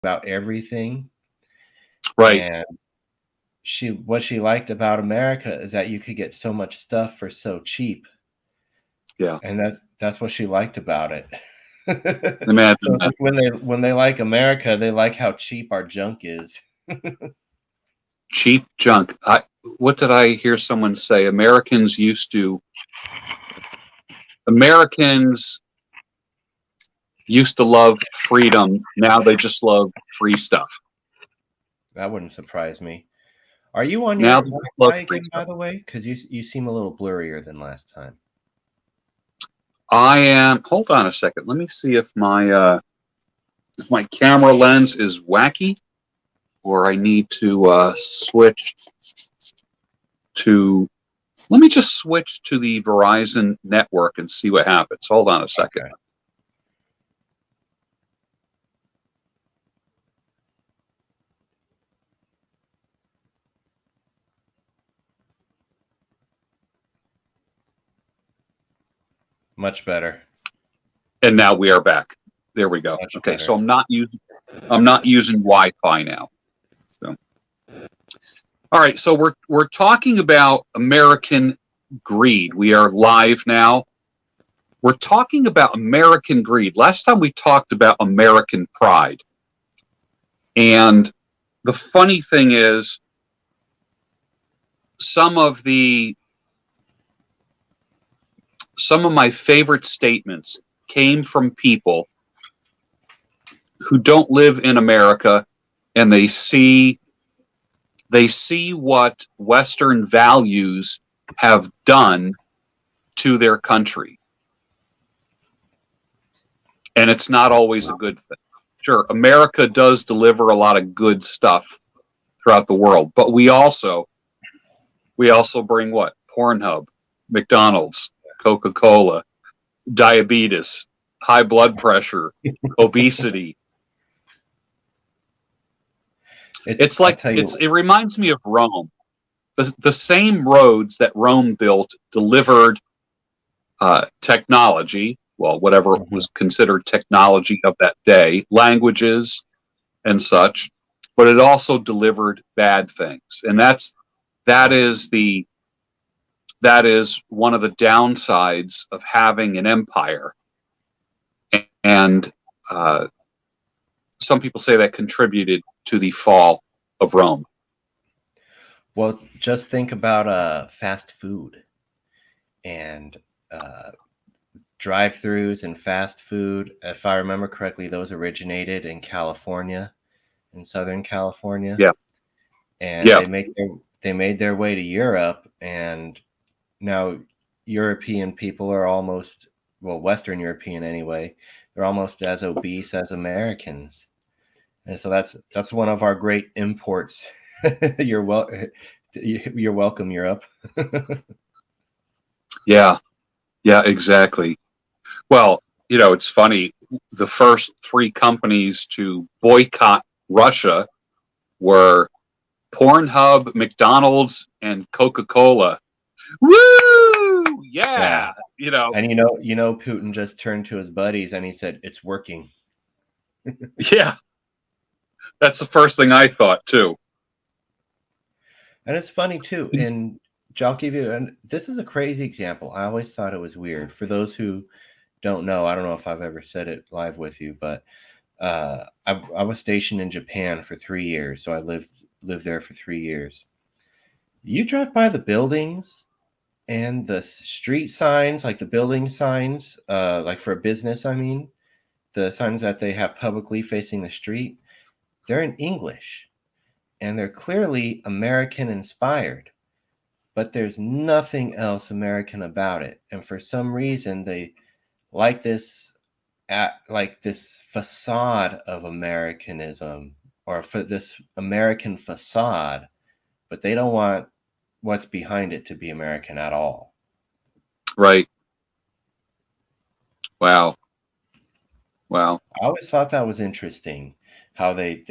about everything. Right. And what she liked about America is that you could get so much stuff for so cheap. Yeah. And that's what she liked about it. Imagine So that. when they like America, they like how cheap our junk is. Cheap junk. What did I hear someone say? Americans used to love freedom. Now they just love free stuff. That wouldn't surprise me. Are you on Now your they just love Wi-Fi free again, by stuff. the way? Because you seem a little blurrier than last time. I am. Hold on a second. Let me see if my camera lens is wacky, or I need to switch to. Let me just switch to the Verizon network and see what happens. Hold on a second. Okay. Much better. And now we are back. There we go. Much Okay, so better. I'm not using Wi-Fi now. So, all right, so we're talking about American greed. We are live now. We're talking about American greed. Last time we talked about American pride. And the funny thing is, some of my favorite statements came from people who don't live in America, and they see what Western values have done to their country. And it's not always a good thing. Sure, America does deliver a lot of good stuff throughout the world, but we also bring what? Pornhub, McDonald's, Coca-Cola, diabetes, high blood pressure, obesity. It reminds me of Rome. The same roads that Rome built delivered technology, well, whatever was considered technology of that day, languages and such, but it also delivered bad things. And that is one of the downsides of having an empire. And some people say that contributed to the fall of Rome. Well, just think about fast food and drive-throughs and fast food. If I remember correctly, those originated in California, in Southern California. Yeah. And Yeah. they made their way to Europe, and now European people are almost, well, Western European anyway, they're almost as obese as Americans. And so that's one of our great imports. You're welcome, Europe. Yeah. Yeah, exactly. Well, it's funny. The first three companies to boycott Russia were Pornhub, McDonald's, and Coca-Cola. Woo! Yeah. And Putin just turned to his buddies and he said, "It's working." Yeah. That's the first thing I thought too. And it's funny too. And I'll give you, and this is a crazy example. I always thought it was weird. For those who don't know, I don't know if I've ever said it live with you, but I was stationed in Japan for 3 years, so I lived there for 3 years. You drive by the buildings and the street signs, like the building signs, like for a business, I mean, the signs that they have publicly facing the street, they're in English, and they're clearly American inspired, but there's nothing else American about it. And for some reason, they like this facade of Americanism, or for this American facade, but they don't want what's behind it to be American at all. Right. Wow. Wow. I always thought that was interesting, how they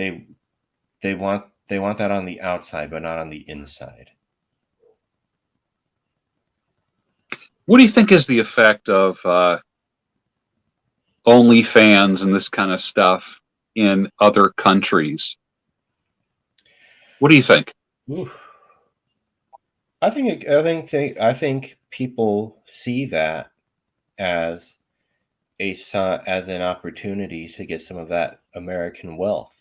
want that on the outside, but not on the inside. What do you think is the effect of OnlyFans and this kind of stuff in other countries. What do you think? Oof. I think people see that as as an opportunity to get some of that American wealth.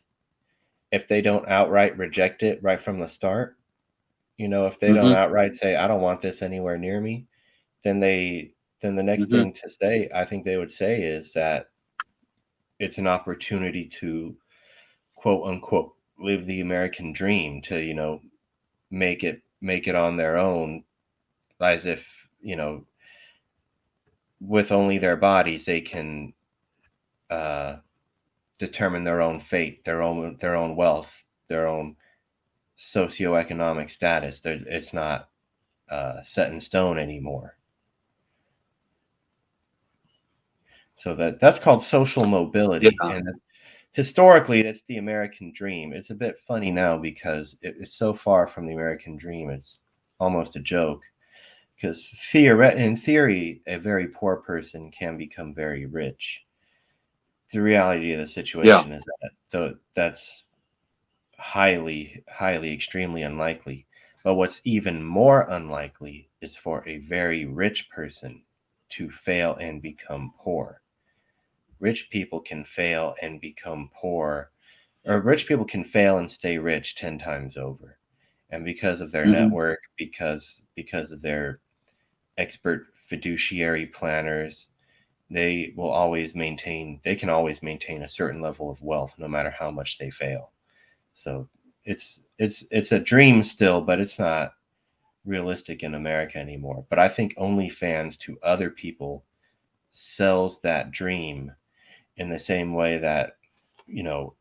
If they don't outright reject it right from the start, if they don't Mm-hmm. outright say, I don't want this anywhere near me, then the next Mm-hmm. thing to say, I think they would say, is that it's an opportunity to, quote unquote, live the American dream, to, make it on their own, as if, with only their bodies they can uh, determine their own fate, their own wealth, their own socioeconomic status. It's not set in stone anymore. So that's called social mobility, Yeah. and historically that's the American dream. It's a bit funny now because it's so far from the American dream. It's almost a joke, because in theory, a very poor person can become very rich. The reality of the Yeah. situation is that's highly, highly, extremely unlikely. But what's even more unlikely is for a very rich person to fail and become poor. Rich people can fail and become poor, or rich people can fail and stay rich 10 times over. And because of their Mm-hmm. network, because of their expert fiduciary planners, they can always maintain a certain level of wealth no matter how much they fail. So it's a dream still, but it's not realistic in America anymore. But I think OnlyFans to other people sells that dream in the same way that,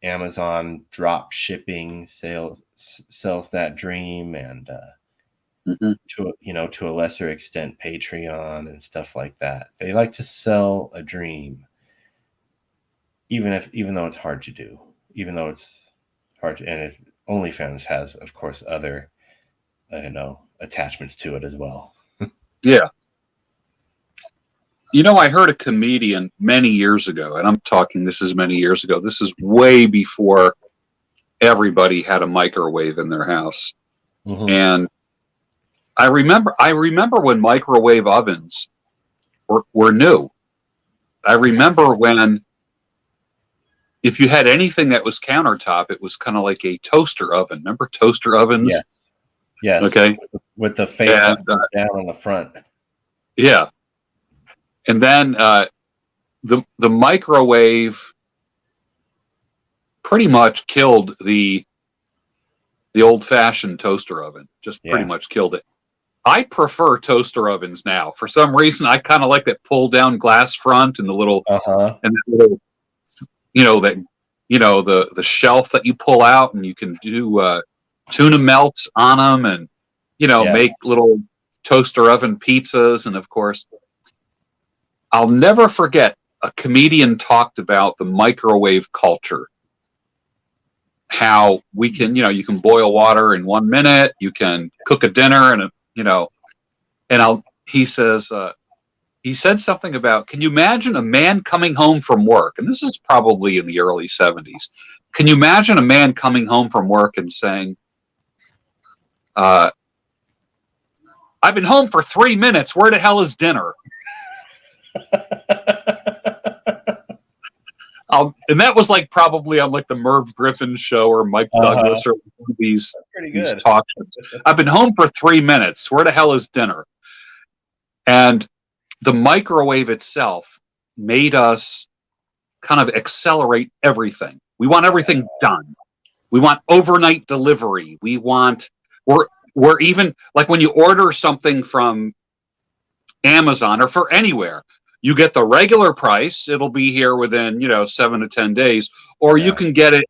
Amazon drop shipping sells that dream, and Mm-hmm. to a lesser extent Patreon and stuff like that. They like to sell a dream, even though it's hard to do, even though it's hard to, and OnlyFans has, of course, other attachments to it as well. Yeah. I heard a comedian many years ago, and I'm talking, this is many years ago. This is way before everybody had a microwave in their house. Mm-hmm. And I remember when microwave ovens were new. I remember when, if you had anything that was countertop, it was kind of like a toaster oven. Remember toaster ovens? Yeah. Yes. Okay. With the face down on the front. Yeah. And then the microwave pretty much killed the old-fashioned toaster oven. Just pretty much killed it. I prefer toaster ovens now. For some reason, I kind of like that pull-down glass front and the little and the little, the shelf that you pull out, and you can do tuna melts on them, and make little toaster oven pizzas. And of course, I'll never forget, a comedian talked about the microwave culture. How we can, you can boil water in 1 minute, you can cook a dinner, and he said something about, can you imagine a man coming home from work? And this is probably in the early 70s. Can you imagine a man coming home from work and saying, I've been home for 3 minutes. Where the hell is dinner? And that was like probably on like the Merv Griffin show or Mike Douglas or these talk shows. I've been home for 3 minutes. Where the hell is dinner? And the microwave itself made us kind of accelerate everything. We want everything done. We want overnight delivery. We're even like, when you order something from Amazon or for anywhere, you get the regular price. It'll be here within, 7 to 10 days, or you can get it,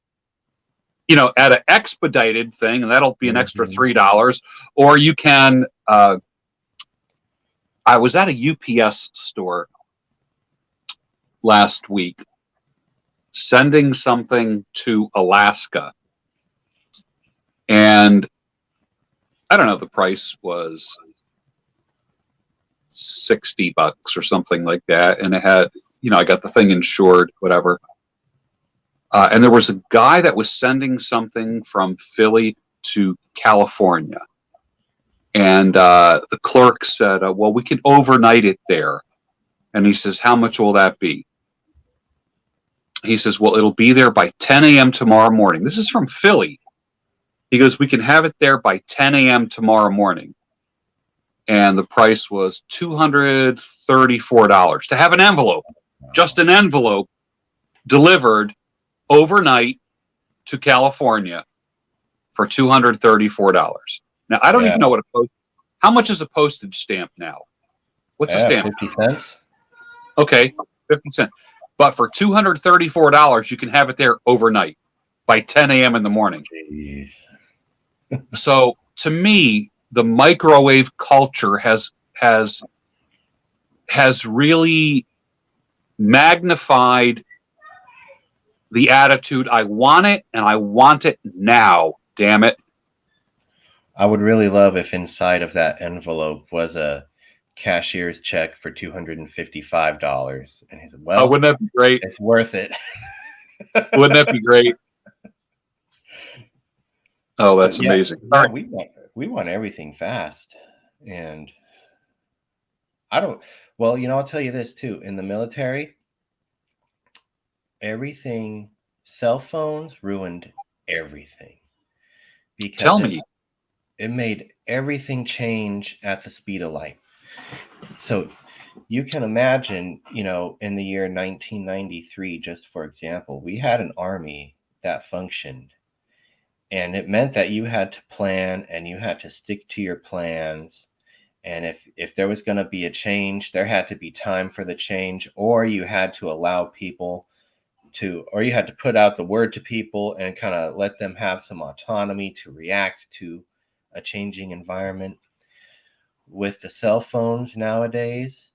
at an expedited thing, and that'll be an extra $3. Or you can, I was at a UPS store last week sending something to Alaska, and I don't know, the price was $60 or something like that, and it had, I got the thing insured, whatever. And there was a guy that was sending something from Philly to California. And the clerk said, well, we can overnight it there. And he says, how much will that be? He says, well, it'll be there by 10 a.m. tomorrow morning. This is from Philly. He goes, we can have it there by 10 a.m. tomorrow morning. And the price was $234 to have an envelope, just an envelope delivered overnight to California for $234. Now, I don't even know what how much is a postage stamp now? What's a stamp? 50 cents. Okay, 50 cents. But for $234, you can have it there overnight by 10 a.m. in the morning. Jeez. So to me, the microwave culture has really magnified the attitude, I want it and I want it now, damn it. I would really love if inside of that envelope was a cashier's check for $255. And he said, well, wouldn't that be great? It's worth it. Wouldn't that be great? Oh, that's amazing. Yeah, we want everything fast. And I'll tell you this too. In the military, everything, cell phones ruined everything. Because Tell me. It made everything change at the speed of light. So you can imagine, in the year 1993, just for example, we had an army that functioned. And it meant that you had to plan and you had to stick to your plans. And if there was going to be a change, there had to be time for the change, or you had to allow people or you had to put out the word to people and kind of let them have some autonomy to react to a changing environment. With the cell phones nowadays,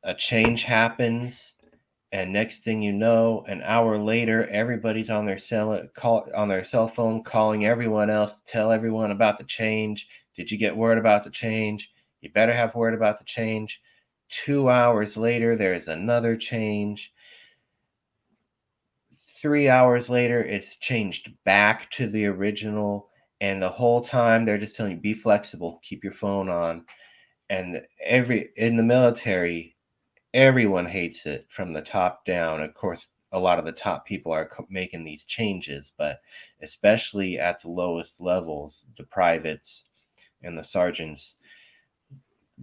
a change happens, and next thing you know, an hour later, everybody's on their cell phone calling everyone else to tell everyone about the change. Did you get word about the change? You better have word about the change. 2 hours later, there's another change. 3 hours later, it's changed back to the original. And the whole time, they're just telling you, be flexible, keep your phone on. And in the military, everyone hates it from the top down. Of course, a lot of the top people are making these changes, but especially at the lowest levels, the privates and the sergeants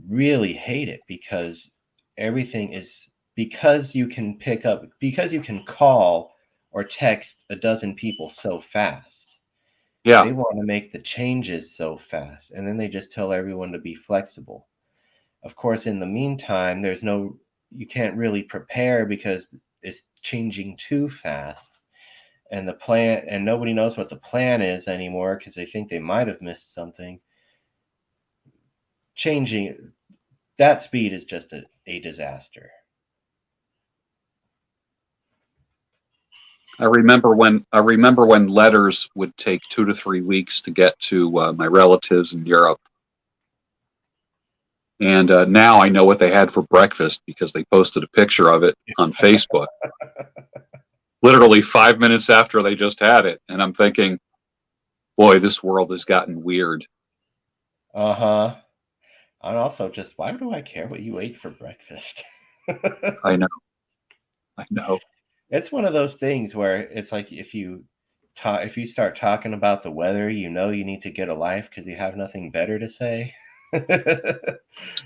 really hate it because because you can call or text a dozen people so fast. Yeah. They want to make the changes so fast, and then they just tell everyone to be flexible. Of course, in the meantime, you can't really prepare because it's changing too fast. And nobody knows what the plan is anymore because they think they might have missed something. Changing that speed is just a disaster. I remember when letters would take 2 to 3 weeks to get to my relatives in Europe. And now I know what they had for breakfast because they posted a picture of it on Facebook. Literally 5 minutes after they just had it. And I'm thinking, boy, this world has gotten weird. Uh-huh. And also just, why do I care what you ate for breakfast? I know. It's one of those things where it's like if you start talking about the weather, you need to get a life because you have nothing better to say.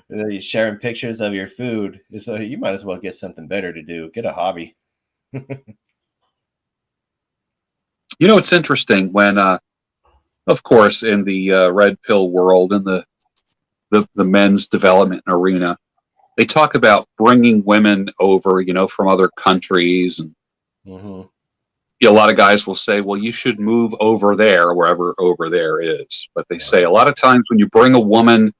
You're sharing pictures of your food, so you might as well get something better to do. Get a hobby. It's interesting when, of course, in the red pill world, in the men's development arena, they talk about bringing women over, from other countries. And a lot of guys will say, well, you should move over there, wherever over there is. But they say a lot of times when you bring a woman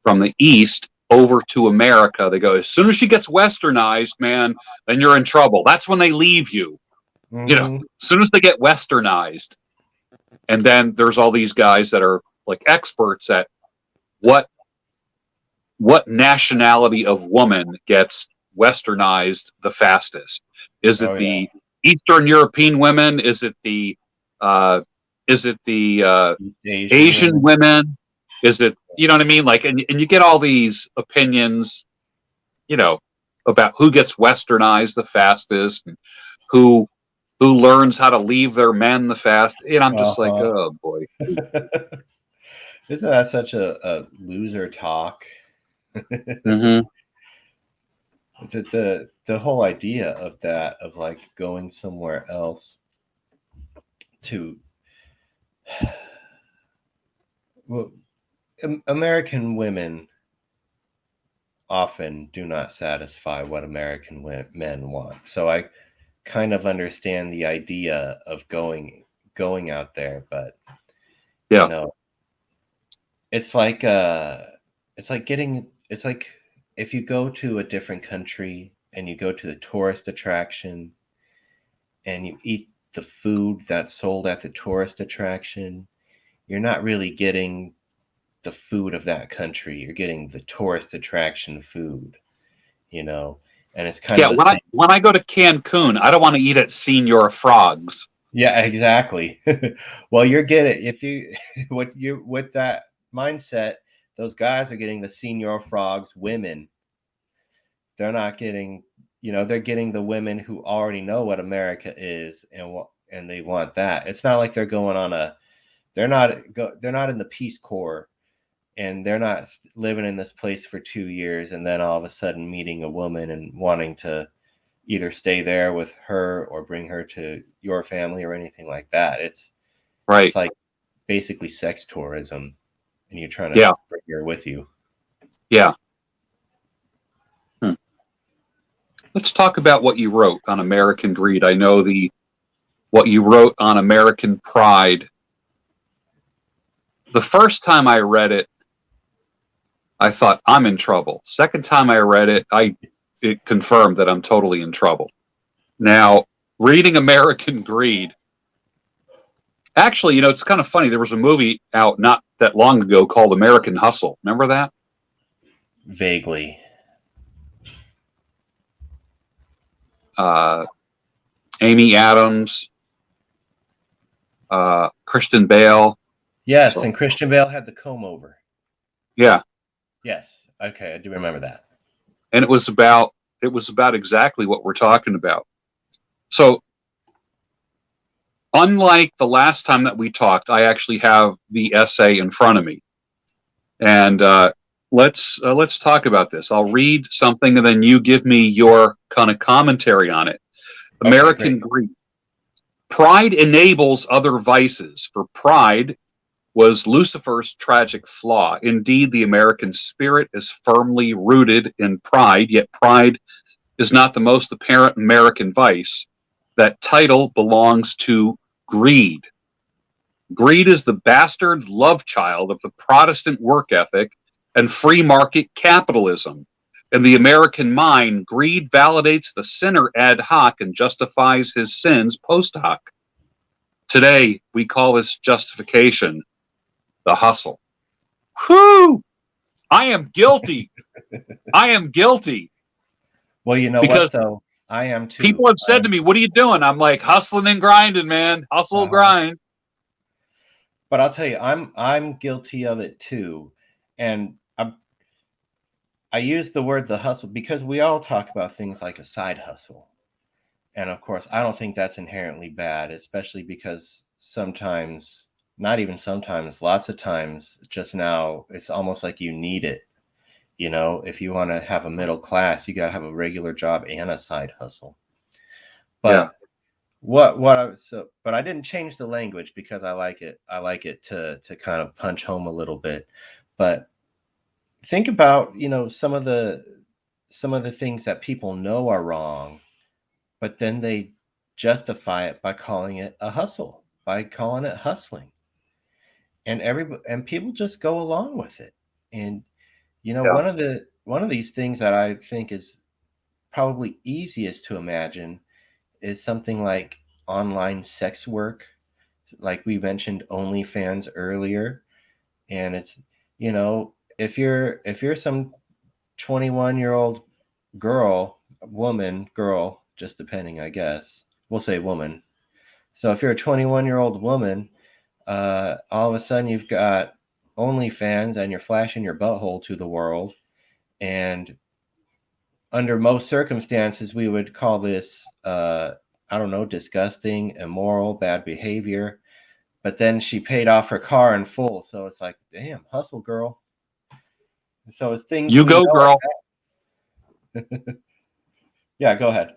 from the East over to America, they go, as soon as she gets westernized, man, then you're in trouble. That's when they leave you. As soon as they get westernized. And then there's all these guys that are like experts at what nationality of woman gets westernized the fastest. Is it Eastern European women? Is it the Asian women? Is it, you know what I mean? Like, and you get all these opinions, you know, about who gets westernized the fastest, and who learns how to leave their men the fast. And I'm just like, oh boy. Isn't that such a loser talk? Mm-hmm. The whole idea of that, of like going somewhere else to, well, American women often do not satisfy what American men want. So I kind of understand the idea of going out there, but Yeah. you know, it's like it's like if you go to a different country and you go to the tourist attraction and you eat the food that's sold at the tourist attraction, you're not really getting the food of that country. You're getting the tourist attraction food, you know, and it's kind of the same. When I go to Cancun, I don't want to eat at Senor Frogs. Yeah, exactly. Well, you're getting, if you with that mindset, those guys are getting the Senor Frogs women. They're not getting, they're getting the women who already know what America is and they want that. It's not like they're going on they're not in the Peace Corps and they're not living in this place for 2 years and then all of a sudden meeting a woman and wanting to either stay there with her or bring her to your family or anything like that. It's like basically sex tourism, and you're trying to bring her with you. Yeah. Let's talk about what you wrote on American Greed. I know what you wrote on American Pride. The first time I read it, I thought, I'm in trouble. Second time I read it, it confirmed that I'm totally in trouble. Now, reading American Greed, actually, it's kind of funny. There was a movie out not that long ago called American Hustle. Remember that? Vaguely. Amy Adams, Christian Bale. Yes, and Christian Bale had the comb over. Yeah. Yes. Okay, I do remember that. And it was about exactly what we're talking about. So, unlike the last time that we talked, I actually have the essay in front of me, and let's talk about this. I'll read something, and then you give me your kind of commentary on it. American Greed. Pride enables other vices, for pride was Lucifer's tragic flaw. Indeed, the American spirit is firmly rooted in pride, yet pride is not the most apparent American vice. That title belongs to greed. Greed is the bastard love child of the Protestant work ethic and free market capitalism. In the American mind, greed validates the sinner ad hoc and justifies his sins post hoc. Today, we call this justification the hustle. Whew! I am guilty. I am guilty. Well, you know what, though? I am too. People have said to me, what are you doing? I'm like, hustling and grinding, man. Hustle, grind. But I'll tell you, I'm guilty of it too. And I use the word the hustle because we all talk about things like a side hustle. And of course, I don't think that's inherently bad, especially because sometimes, not even sometimes, lots of times, just now, it's almost like you need it. If you want to have a middle class, you got to have a regular job and a side hustle. But but I didn't change the language because I like it. I like it to kind of punch home a little bit. But think about, some of the things that people know are wrong, but then they justify it by calling it a hustle, by calling it hustling. And people just go along with it. And one of these things that I think is probably easiest to imagine is something like online sex work, like we mentioned OnlyFans earlier. And it's, if you're some 21-year-old girl, just depending, I guess, we'll say woman. So if you're a 21-year-old woman, all of a sudden you've got OnlyFans and you're flashing your butthole to the world. And under most circumstances, we would call this, I don't know, disgusting, immoral, bad behavior. But then she paid off her car in full. So it's like, damn, hustle, girl. So it's things You we go, know. girl. Yeah, go ahead.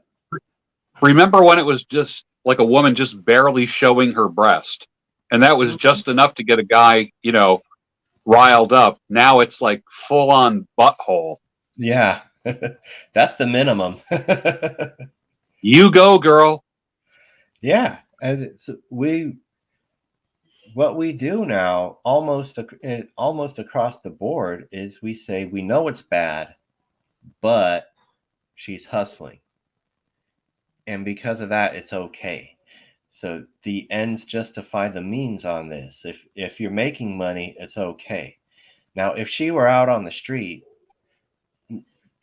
Remember when it was just like a woman just barely showing her breast, and that was just enough to get a guy, riled up. Now it's like full on butthole. Yeah, that's the minimum. You go, girl. Yeah, and so what we do now almost across the board is we say we know it's bad, but she's hustling, and because of that, it's okay. So the ends justify the means on this. If you're making money, it's okay. Now, if she were out on the street,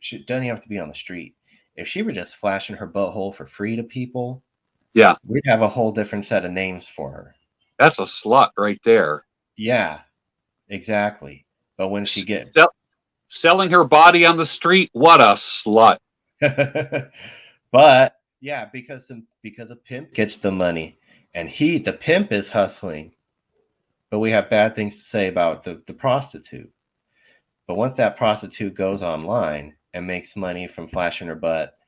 she doesn't have to be on the street. If she were just flashing her butthole for free to people, Yeah, we'd have a whole different set of names for her. that's a slut right there. Yeah, exactly. But when she gets Selling her body on the street, what a slut. but yeah, because a pimp gets the money, and the pimp is hustling. But we have bad things to say about the prostitute. But once that prostitute goes online and makes money from flashing her butt,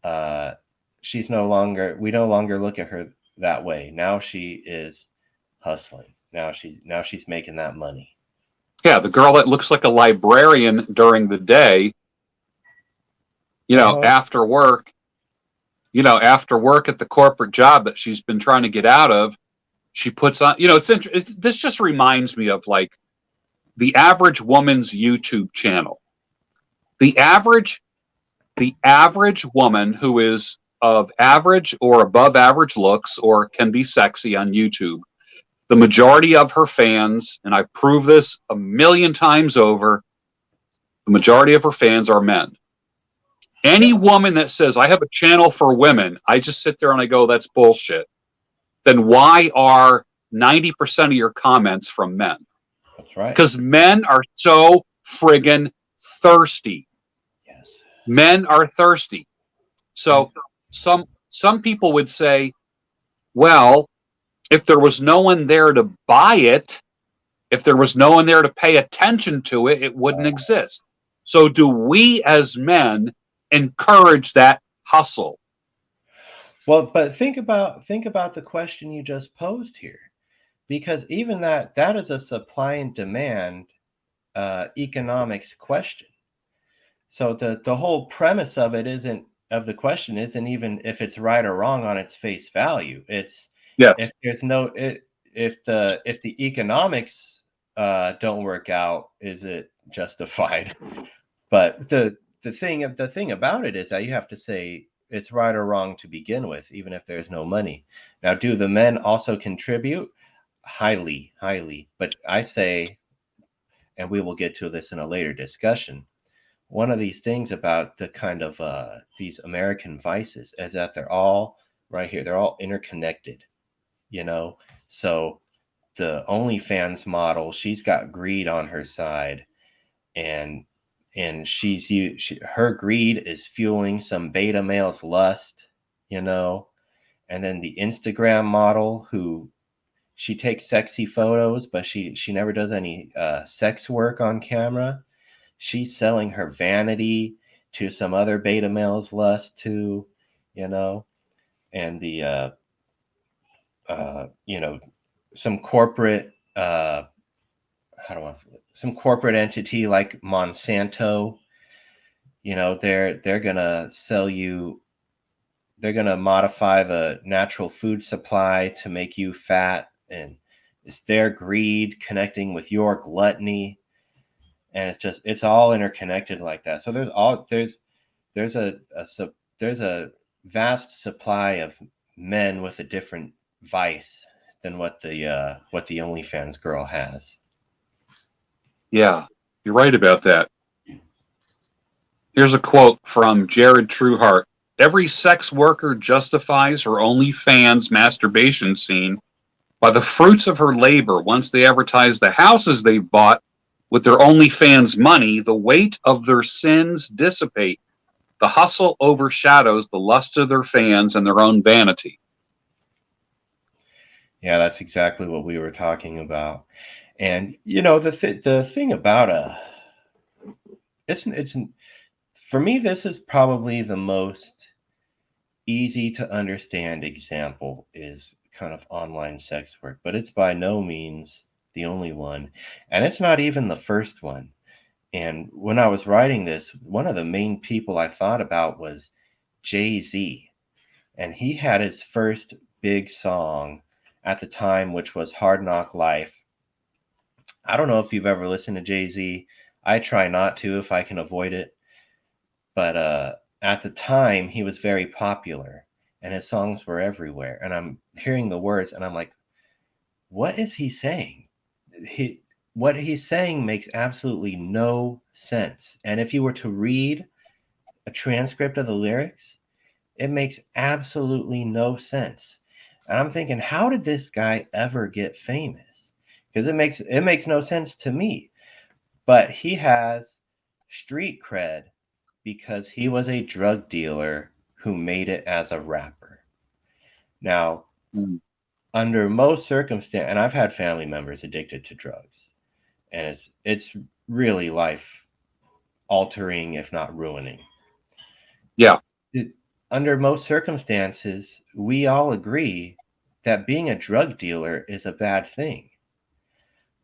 we no longer look at her that way. Now she is hustling. Now she's making that money. Yeah, the girl that looks like a librarian during the day, after work, after work at the corporate job that she's been trying to get out of, she puts on, this just reminds me of like the average woman's YouTube channel. The average woman who is of average or above average looks or can be sexy on YouTube, the majority of her fans, and I've proved this a million times over, the majority of her fans are men. Any woman that says, I have a channel for women, I just sit there and I go, that's bullshit. Then why are 90% of your comments from men? That's right. Because men are so friggin' thirsty. Yes. Men are thirsty. So some people would say, well, if there was no one there to buy it, if there was no one there to pay attention to it, it wouldn't exist. So do we as men encourage that hustle? Well, but think about the question you just posed here, because even that is a supply and demand economics question. So the whole premise of the question isn't even if it's right or wrong on its face value. It's if the economics don't work out, is it justified? But the thing about it is that you have to say it's right or wrong to begin with, even if there's no money. Now, do the men also contribute? Highly. But I say, and we will get to this in a later discussion, one of these things about the kind of these American vices is that they're all right here. They're all interconnected, So the OnlyFans model, she's got greed on her side, and her greed is fueling some beta male's lust, and then the Instagram model, who she takes sexy photos, but she never does any sex work on camera. She's selling her vanity to some other beta male's lust too, and the some corporate some corporate entity like Monsanto, they're gonna sell you, they're gonna modify the natural food supply to make you fat, and it's their greed connecting with your gluttony, and it's all interconnected like that. So there's a vast supply of men with a different vice than what the OnlyFans girl has. Yeah, you're right about that. Here's a quote from Jared Trueheart. Every sex worker justifies her OnlyFans masturbation scene by the fruits of her labor. Once they advertise the houses they've bought with their OnlyFans money, the weight of their sins dissipate. The hustle overshadows the lust of their fans and their own vanity. Yeah, that's exactly what we were talking about. And the thing about it's for me, this is probably the most easy to understand example is kind of online sex work, but it's by no means the only one, and it's not even the first one. And when I was writing this, one of the main people I thought about was Jay-Z, and he had his first big song at the time, which was Hard Knock Life. I don't know if you've ever listened to Jay-Z. I try not to if I can avoid it. But at the time, he was very popular, and his songs were everywhere. And I'm hearing the words, and I'm like, what is he saying? What he's saying makes absolutely no sense. And if you were to read a transcript of the lyrics, it makes absolutely no sense. And I'm thinking, how did this guy ever get famous? Because it makes no sense to me. But he has street cred because he was a drug dealer who made it as a rapper. Now, under most circumstances, and I've had family members addicted to drugs, and it's really life altering, if not ruining. Yeah. Under most circumstances, we all agree that being a drug dealer is a bad thing.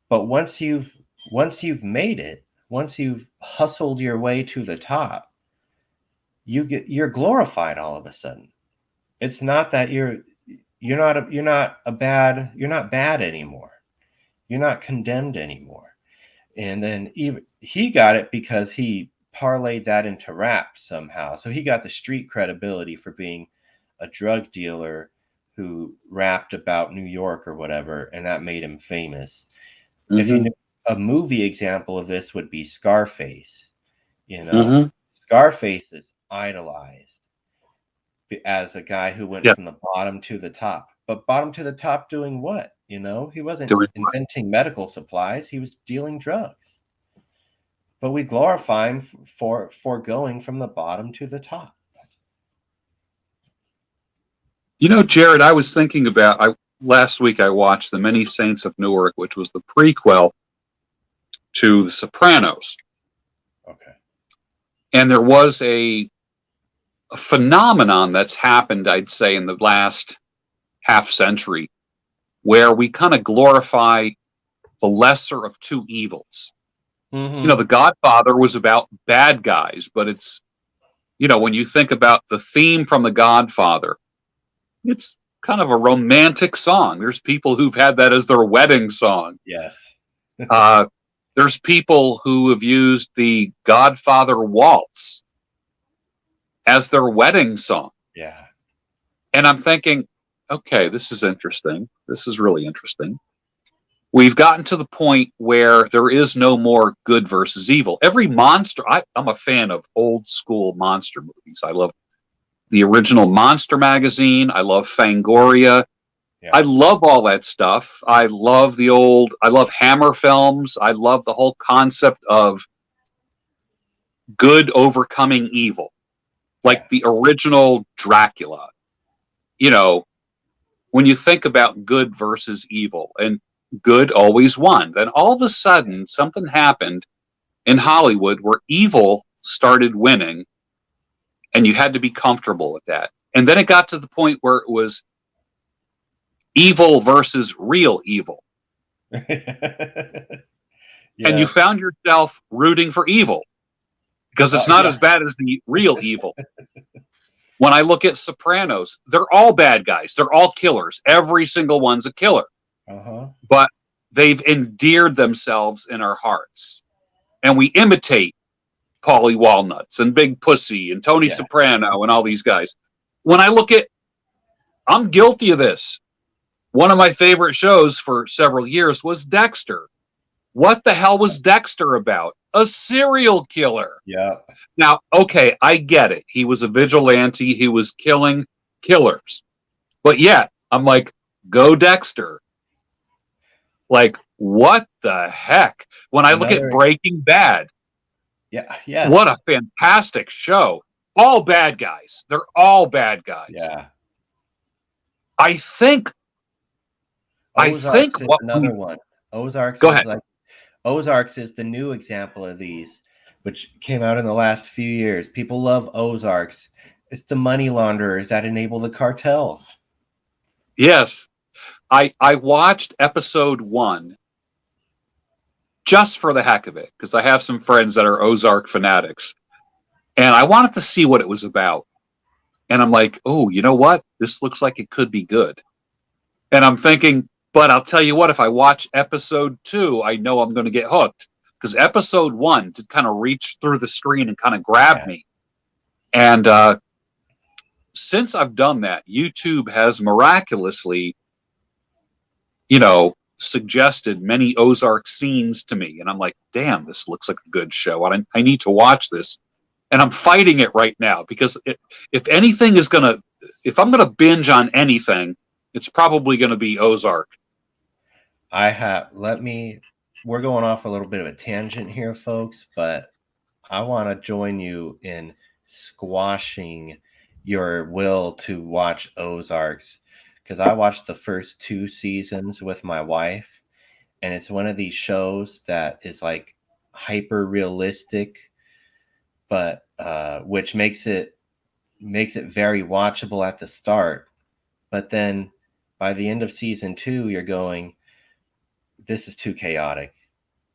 But once you've made it, once you've hustled your way to the top, you're glorified all of a sudden. It's not that you're not bad anymore. You're not condemned anymore. And then even he got it because he parlayed that into rap somehow. So he got the street credibility for being a drug dealer who rapped about New York or whatever, and that made him famous. Mm-hmm. If you know, a movie example of this would be Scarface. Mm-hmm. Scarface is idolized as a guy who went from the bottom to the top. But bottom to the top doing what? He wasn't inventing medical supplies. He was dealing drugs. But we glorify him for going from the bottom to the top. Jared, I was thinking about, last week I watched The Many Saints of Newark, which was the prequel to The Sopranos. Okay. And there was a phenomenon that's happened, I'd say, in the last half century, where we kind of glorify the lesser of two evils. Mm-hmm. The Godfather was about bad guys, but it's, when you think about the theme from The Godfather, it's kind of a romantic song. There's people who've had that as their wedding song. Yes. There's people who have used the Godfather Waltz as their wedding song. Yeah. And I'm thinking, okay, this is interesting. This is really interesting. We've gotten to the point where there is no more good versus evil. Every monster, I'm a fan of old school monster movies. I love the original Monster magazine. I love Fangoria. Yeah. I love all that stuff. I love Hammer films. I love the whole concept of good overcoming evil. Like the original Dracula. When you think about good versus evil, and good always won, then all of a sudden something happened in Hollywood where evil started winning, and you had to be comfortable with that. And then it got to the point where it was evil versus real evil. Yeah. And you found yourself rooting for evil because it's not as bad as the real evil. When I look at Sopranos, they're all bad guys. They're all killers. Every single one's a killer. Uh-huh. But they've endeared themselves in our hearts. And we imitate Paulie Walnuts and Big Pussy and Tony Soprano and all these guys. When I look at, I'm guilty of this. One of my favorite shows for several years was Dexter. What the hell was Dexter about? A serial killer. Yeah. Now, okay, I get it. He was a vigilante. He was killing killers. But yet, I'm like, go Dexter. Like, what the heck? When I look at Breaking Bad, yeah, what a fantastic show. All bad guys. They're all bad guys. Yeah. I think Ozarks is what another one. Ozarks Go is ahead. like Ozarks is the new example of these, which came out in the last few years. People love Ozarks. It's the money launderers that enable the cartels. Yes. I watched episode 1 just for the heck of it, because I have some friends that are Ozark fanatics. And I wanted to see what it was about. And I'm like, oh, you know what? This looks like it could be good. And I'm thinking, but I'll tell you what, if I watch episode 2, I know I'm going to get hooked. Because episode 1 did kind of reach through the screen and kind of grab me. And since I've done that, YouTube has miraculously, suggested many Ozark scenes to me. And I'm like, damn, this looks like a good show. I need to watch this. And I'm fighting it right now because if I'm going to binge on anything, it's probably going to be Ozark. We're going off a little bit of a tangent here, folks, but I want to join you in squashing your will to watch Ozarks, because I watched the first 2 seasons with my wife, and it's one of these shows that is like hyper realistic, but which makes it very watchable at the start. But then by the end of season 2, you're going, this is too chaotic,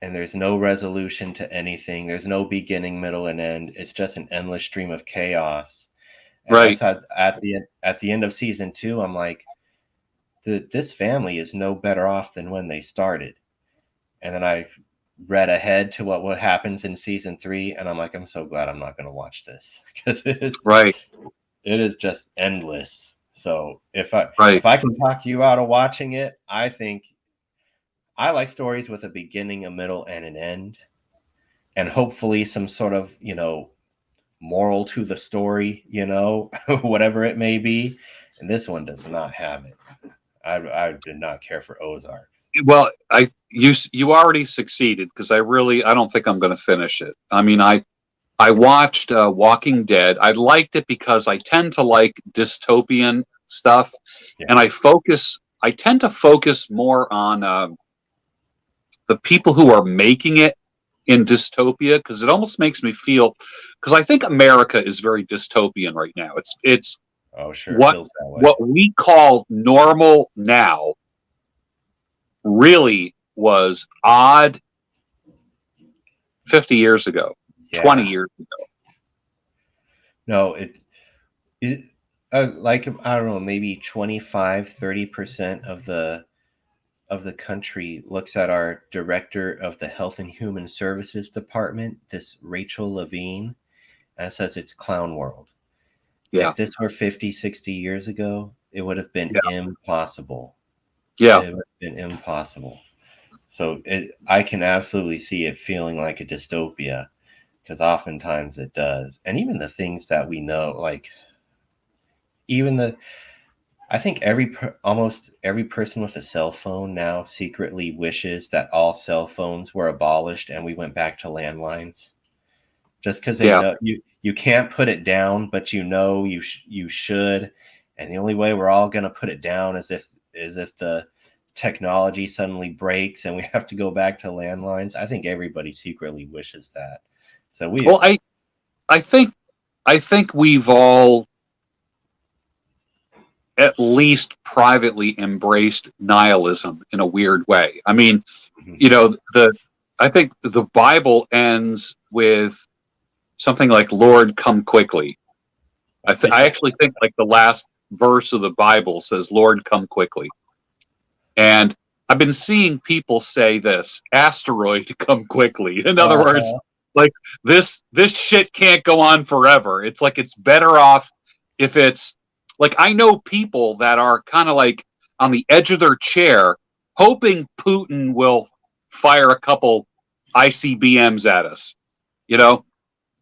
and there's no resolution to anything. There's no beginning, middle, and end. It's just an endless stream of chaos. And right. At the end of season 2, I'm like, this family is no better off than when they started. And then I read ahead to what happens in season 3, and I'm like, I'm so glad I'm not going to watch this, because it is just endless. So if I can talk you out of watching it, I think I like stories with a beginning, a middle, and an end, and hopefully some sort of moral to the story, whatever it may be. And this one does not have it. I did not care for Ozark. Well, you already succeeded, because I don't think I'm going to finish it. I mean, I watched Walking Dead. I liked it because I tend to like dystopian stuff, and I tend to focus more on the people who are making it in dystopia, because it almost makes me feel, because I think America is very dystopian right now. It's oh sure, what we call normal now really was odd 50 years ago, 20 years ago. No, it like, I don't know, maybe 25-30% of the country looks at our director of the Health and Human Services Department, this Rachel Levine, and says it's clown world. Yeah. If this were 50, 60 years ago, it would have been impossible. Yeah. It would have been impossible. So I can absolutely see it feeling like a dystopia, because oftentimes it does. And even the things that we know, like I think almost every person with a cell phone now secretly wishes that all cell phones were abolished and we went back to landlines, just because they know you can't put it down, but you should. And the only way we're all going to put it down is if the technology suddenly breaks and we have to go back to landlines. I think everybody secretly wishes that. So I think we've all at least privately embraced nihilism in a weird way. I mean, I think the Bible ends with something like, Lord, come quickly. I actually think like the last verse of the Bible says, Lord, come quickly. And I've been seeing people say this, asteroid, come quickly. In other words, like this shit can't go on forever. It's like, it's better off if it's like, I know people that are kind of like on the edge of their chair, hoping Putin will fire a couple ICBMs at us, you know?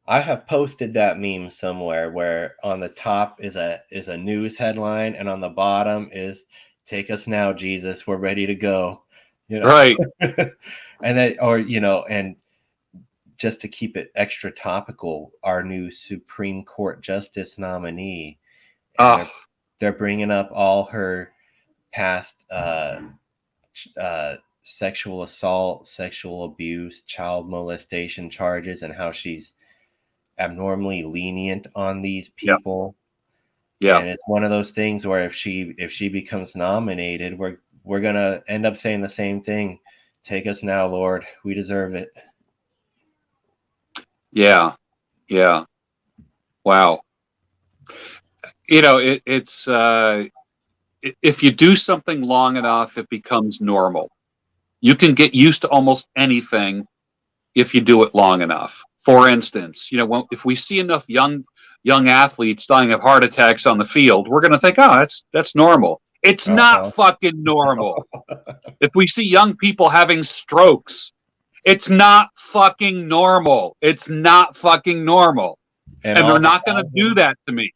I have posted that meme somewhere where on the top is a news headline and on the bottom is "Take us now, Jesus, we're ready to go." You know, Right. and then or you know, and just to keep it extra topical, our new Supreme Court Justice nominee, and Oh, they're bringing up all her past sexual assault, sexual abuse, child molestation charges, and how she's abnormally lenient on these yeah, people. yeah, And it's one of those things where if she becomes nominated, we're gonna end up saying the same thing. Take us now, Lord. We deserve it. yeah, yeah. Wow. You know, it's if you do something long enough, it becomes normal. You can get used to almost anything if you do it long enough. For instance, you know, if we see enough young athletes dying of heart attacks on the field, we're going to think, oh, that's normal. It's not Uh-huh. fucking normal. If we see young people having strokes, it's not fucking normal. It's not fucking normal. And And they're all the not going to do thousands that to me.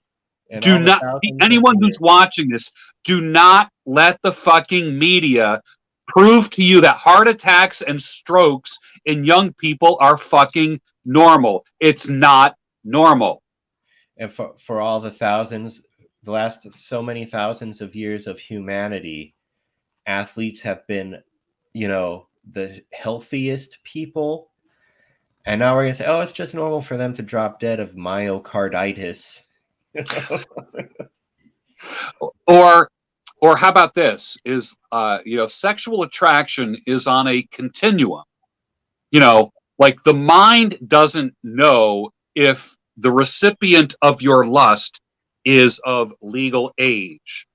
and Do all the not, thousands of anyone who's years. watching this, do not let the fucking media prove to you that heart attacks and strokes in young people are fucking normal. It's not normal. And for all the last so many thousands of years of humanity, athletes have been, the healthiest people. And now we're gonna say, oh, it's just normal for them to drop dead of myocarditis. Or or how about this is sexual attraction is on a continuum. Like the mind doesn't know if the recipient of your lust is of legal age.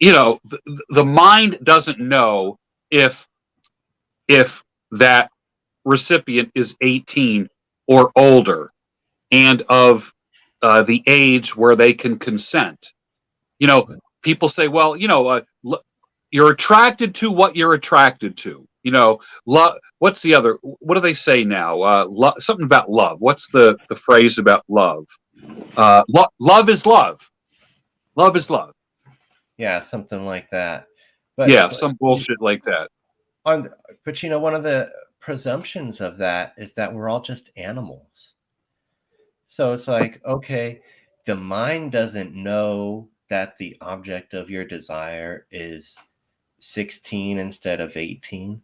The mind doesn't know if that recipient is 18 or older and of the age where they can consent. People say, well, you're attracted to what you're attracted to. What's the other? What do they say now? Something about love. What's the phrase about love? Love is love. Love is love. Yeah, something like that. But Yeah, some bullshit like that. on, but one of the presumptions of that is that we're all just animals. So it's like, okay, the mind doesn't know that the object of your desire is 16 instead of 18.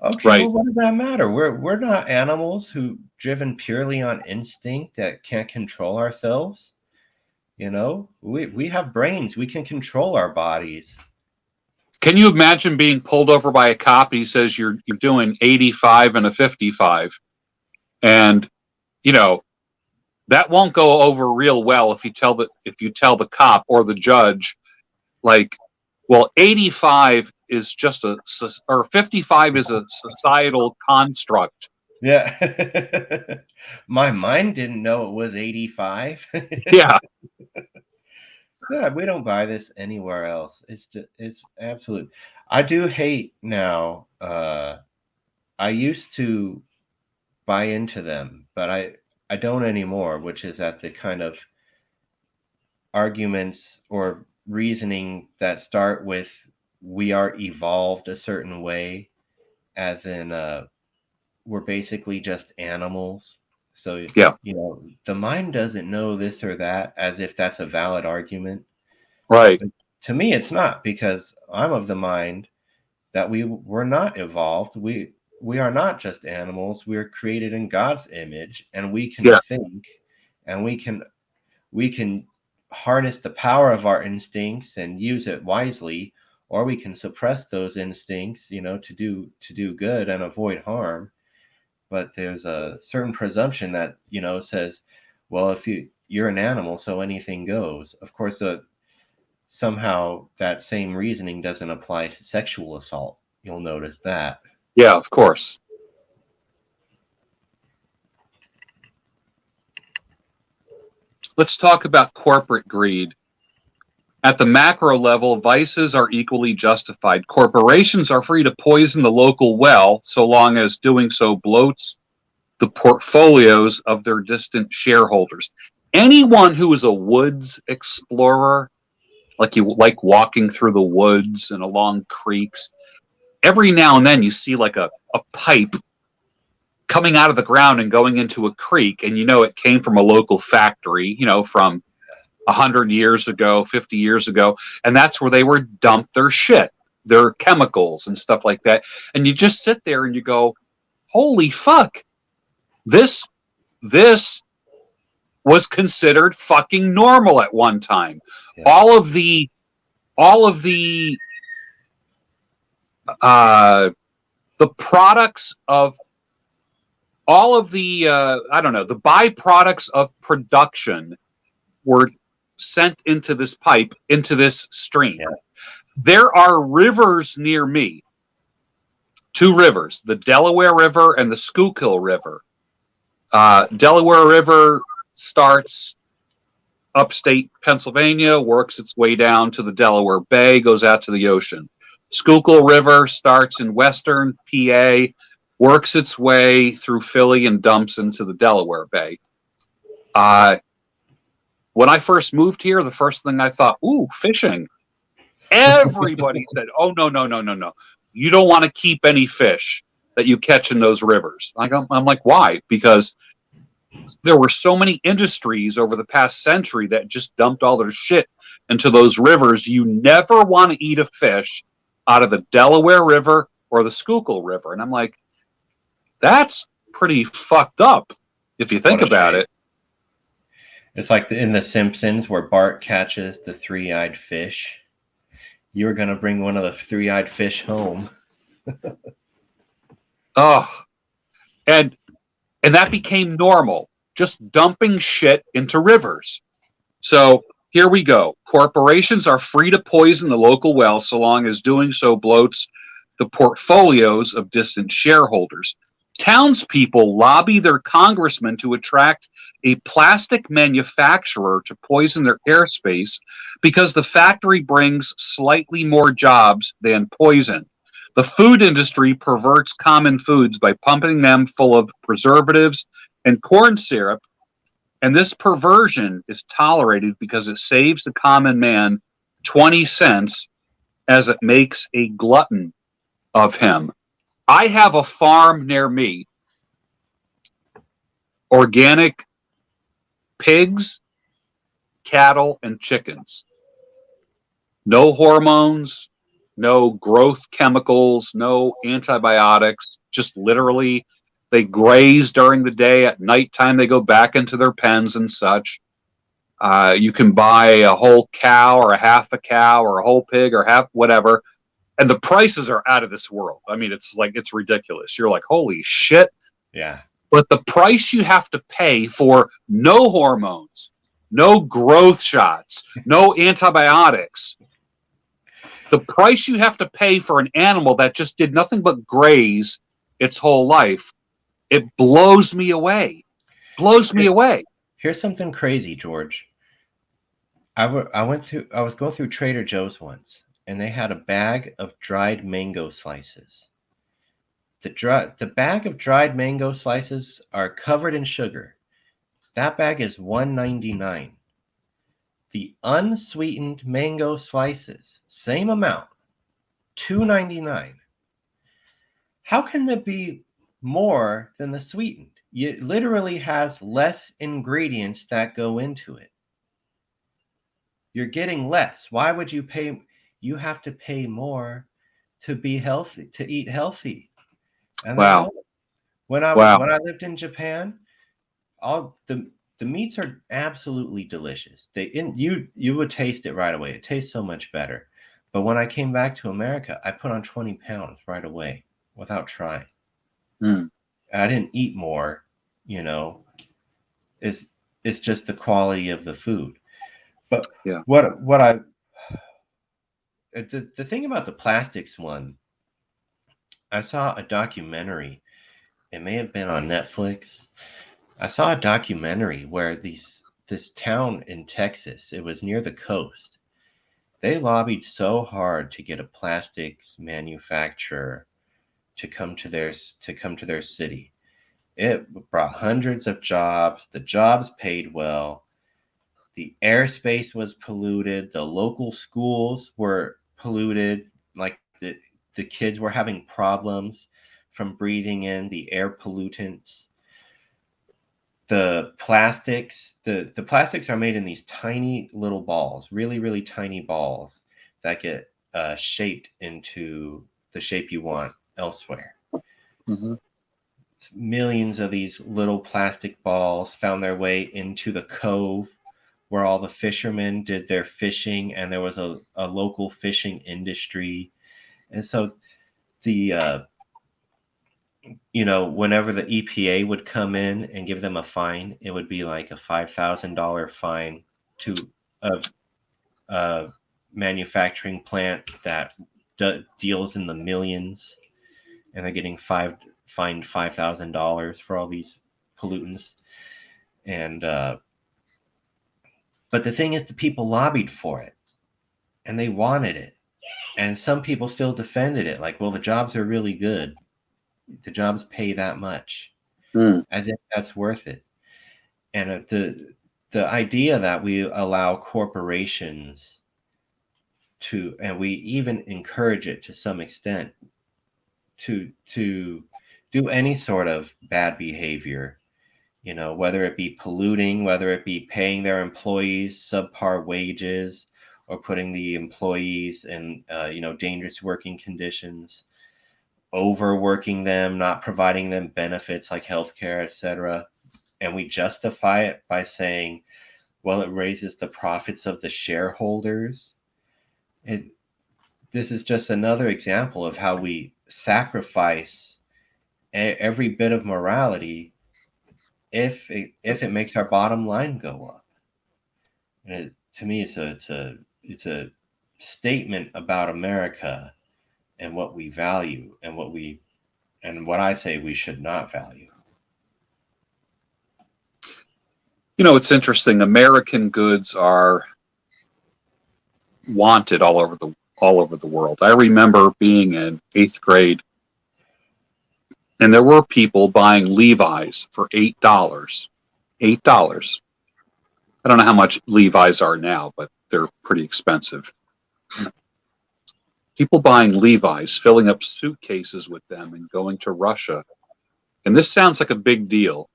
Okay, Right. well, what does that matter? We're not animals who driven purely on instinct that can't control ourselves. We have brains. We can control our bodies. Can you imagine being pulled over by a cop and he says you're doing 85 and a 55? And that won't go over real well if you tell the cop or the judge, like, well, 85 is just or 55 is a societal construct. Yeah. My mind didn't know it was 85. Yeah. Yeah, we don't buy this anywhere else. It's absolute. I do hate now. I used to buy into them, but I don't anymore, which is that the kind of arguments or reasoning that start with we are evolved a certain way, as in we're basically just animals. So, Yeah. the mind doesn't know this or that, as if that's a valid argument. Right. But to me, it's not, because I'm of the mind that we're not evolved. We are not just animals. We are created in God's image, and we can Yeah. think, and we can harness the power of our instincts and use it wisely, or we can suppress those instincts, to do good and avoid harm. But there's a certain presumption that says, well, if you're an animal, so anything goes. Of course, somehow that same reasoning doesn't apply to sexual assault. You'll notice that. Yeah, of course. Let's talk about corporate greed. At the macro level, vices are equally justified. Corporations are free to poison the local well so long as doing so bloats the portfolios of their distant shareholders. Anyone who is a woods explorer, like you like walking through the woods and along creeks, every now and then you see like a pipe coming out of the ground and going into a creek, and you know it came from a local factory, you know, from 100 years ago, 50 years ago, and that's where they were dumped their shit, their chemicals and stuff like that. And you just sit there and you go, holy fuck, this was considered fucking normal at one time. Yeah. All of the products of all of the I don't know, the byproducts of production were sent into this pipe, into this stream. Yeah. There are rivers near me, 2 rivers, the Delaware River and the Schuylkill River. Delaware River starts upstate Pennsylvania, works its way down to the Delaware Bay, goes out to the ocean. Schuylkill River starts in western PA, works its way through Philly and dumps into the Delaware Bay. When I first moved here, the first thing I thought, ooh, fishing. Everybody said, oh, no. You don't want to keep any fish that you catch in those rivers. I'm like, why? Because there were so many industries over the past century that just dumped all their shit into those rivers. You never want to eat a fish out of the Delaware River or the Schuylkill River. And I'm like, that's pretty fucked up if you think about it. It's like in The Simpsons where Bart catches the 3-eyed fish. You were going to bring one of the 3-eyed fish home. Oh, and that became normal, just dumping shit into rivers. So here we go. Corporations are free to poison the local well so long as doing so bloats the portfolios of distant shareholders. Townspeople lobby their congressman to attract a plastic manufacturer to poison their airspace because the factory brings slightly more jobs than poison. The food industry perverts common foods by pumping them full of preservatives and corn syrup, and this perversion is tolerated because it saves the common man 20 cents as it makes a glutton of him. I have a farm near me, organic pigs, cattle, and chickens. No hormones, no growth chemicals, no antibiotics, just literally they graze during the day. At nighttime, they go back into their pens and such. You can buy a whole cow or a half a cow or a whole pig or half whatever. And the prices are out of this world. I mean, it's ridiculous. You're like, holy shit. Yeah. But the price you have to pay for no hormones, no growth shots, no antibiotics, the price you have to pay for an animal that just did nothing but graze its whole life, it blows me away. Blows me away. Here's something crazy, George. I was going through Trader Joe's once, and they had a bag of dried mango slices. The bag of dried mango slices are covered in sugar. That bag is $1.99. The unsweetened mango slices, same amount, $2.99. How can there be more than the sweetened? It literally has less ingredients that go into it. You're getting less. Why would you pay? You have to pay more to be healthy, to eat healthy. And wow. When I lived in Japan, all the meats are absolutely delicious. You would taste it right away. It tastes so much better. But when I came back to America, I put on 20 pounds right away without trying. I didn't eat more, you know. It's just the quality of the food. But yeah. The thing about the plastics one, I saw a documentary. It may have been on Netflix. I saw a documentary where this town in Texas, it was near the coast, They lobbied so hard to get a plastics manufacturer to come to their city. It brought hundreds of jobs. The jobs paid well. The airspace was polluted. The local schools were polluted. Like the kids were having problems from breathing in the air pollutants. The plastics are made in these tiny little balls, really, really tiny balls that get shaped into the shape you want elsewhere. Mm-hmm. Millions of these little plastic balls found their way into the cove where all the fishermen did their fishing, and there was a local fishing industry. And so the whenever the EPA would come in and give them a fine, it would be like a $5,000 fine to a manufacturing plant that deals in the millions, and they're getting fined $5,000 for all these pollutants. And but the thing is, the people lobbied for it, and they wanted it, and some people still defended it, like, well, the jobs are really good. The jobs pay that much, as if that's worth it. And the idea that we allow corporations to, and we even encourage it to some extent, to do any sort of bad behavior, whether it be polluting, whether it be paying their employees subpar wages, or putting the employees in dangerous working conditions, overworking them, not providing them benefits like healthcare, etc. And we justify it by saying, well, it raises the profits of the shareholders. This is just another example of how we sacrifice every bit of morality if it makes our bottom line go up. And to me, it's a statement about America and what we value and what I say we should not value. It's interesting. American goods are wanted all over the world. I remember being in 8th grade, and there were people buying Levi's for $8. $8. I don't know how much Levi's are now, but they're pretty expensive. People buying Levi's, filling up suitcases with them, and going to Russia. And this sounds like a big deal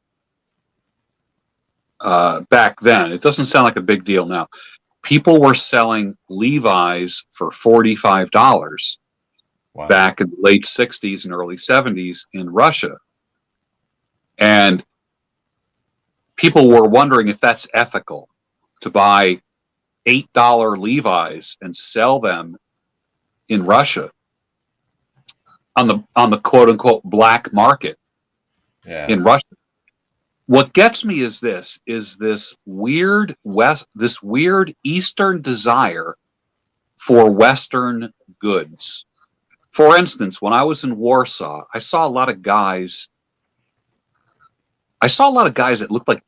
back then. It doesn't sound like a big deal now. People were selling Levi's for $45 back in the late 60s and early 70s in Russia. And people were wondering if that's ethical to buy $8 Levi's and sell them in Russia on the quote unquote black market in Russia. What gets me is this weird Eastern desire for Western goods. For instance, when I was in Warsaw, I saw a lot of guys that looked like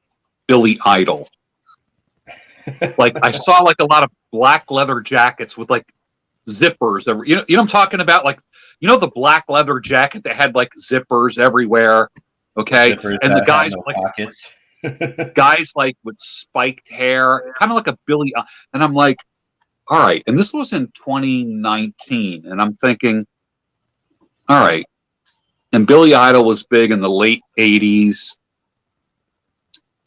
Billy Idol. Like I saw like a lot of black leather jackets with like zippers. You know what I'm talking about? Like, the black leather jacket that had like zippers everywhere. Okay. Zippers, and the guys no like pockets. guys like with spiked hair, kind of like a Billy. And I'm like, all right. And this was in 2019. And I'm thinking, all right. And Billy Idol was big in the late 80s.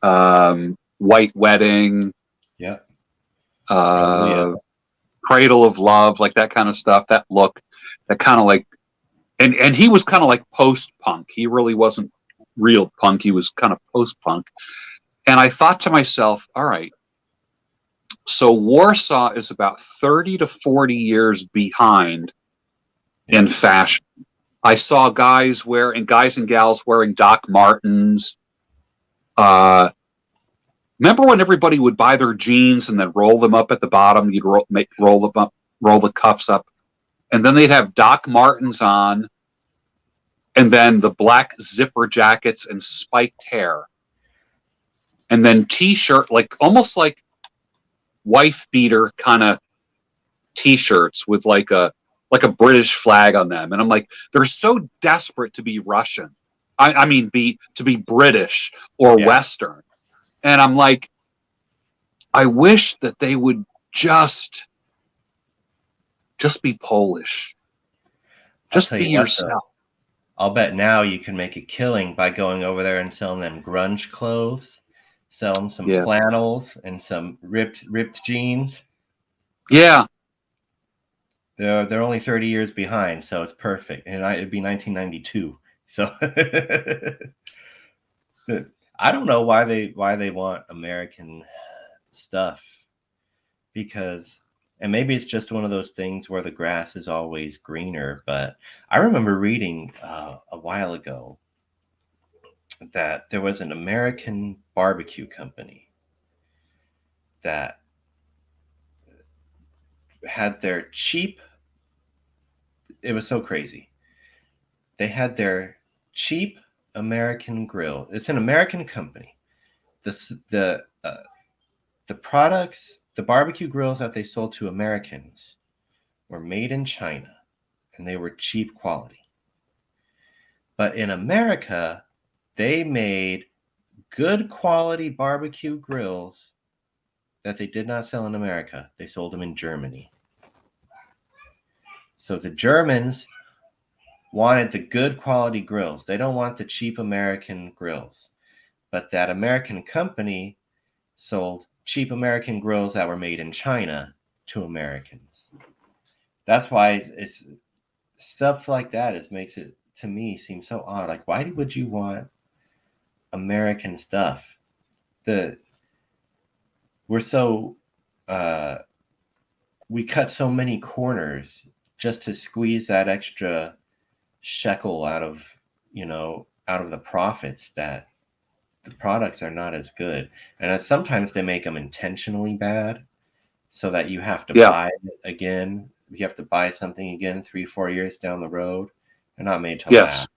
White Wedding. Yeah. Cradle of Love, like that kind of stuff. That look, that kind of like, and he was kind of like post-punk. He really wasn't real punk. He was kind of post-punk. And I thought to myself, all right, so Warsaw is about 30 to 40 years behind in fashion. I saw guys and gals wearing Doc Martens. Remember when everybody would buy their jeans and then roll them up at the bottom? You'd roll them up, roll the cuffs up, and then they'd have Doc Martens on, and then the black zipper jackets and spiked hair, and then t-shirt, like almost like wife beater kind of T-shirts with like a British flag on them, and I'm like, they're so desperate to be Russian. I mean, to be British or Western, and I'm like, I wish that they would just be Polish. Just be yourself. I'll bet now you can make a killing by going over there and selling them grunge clothes, selling some flannels and some ripped jeans. Yeah. They're only 30 years behind, so it's perfect. And it'd be 1992. So I don't know why they want American stuff, because, and maybe it's just one of those things where the grass is always greener, but I remember reading a while ago that there was an American barbecue company that had their cheap, it was so crazy. They had their cheap American grill. It's an American company. The products, the barbecue grills that they sold to Americans were made in China, and they were cheap quality. But in America, they made good quality barbecue grills that they did not sell in America. They sold them in Germany. So the Germans wanted the good quality grills. They don't want the cheap American grills. But that American company sold cheap American grills that were made in China to Americans. That's why it's stuff like that makes it, to me, seem so odd. Like, why would you want American stuff? We're so we cut so many corners just to squeeze that extra shekel out of the profits, that the products are not as good. And sometimes they make them intentionally bad so that you have to buy it again. You have to buy something again 3-4 years down the road. They're not made to last.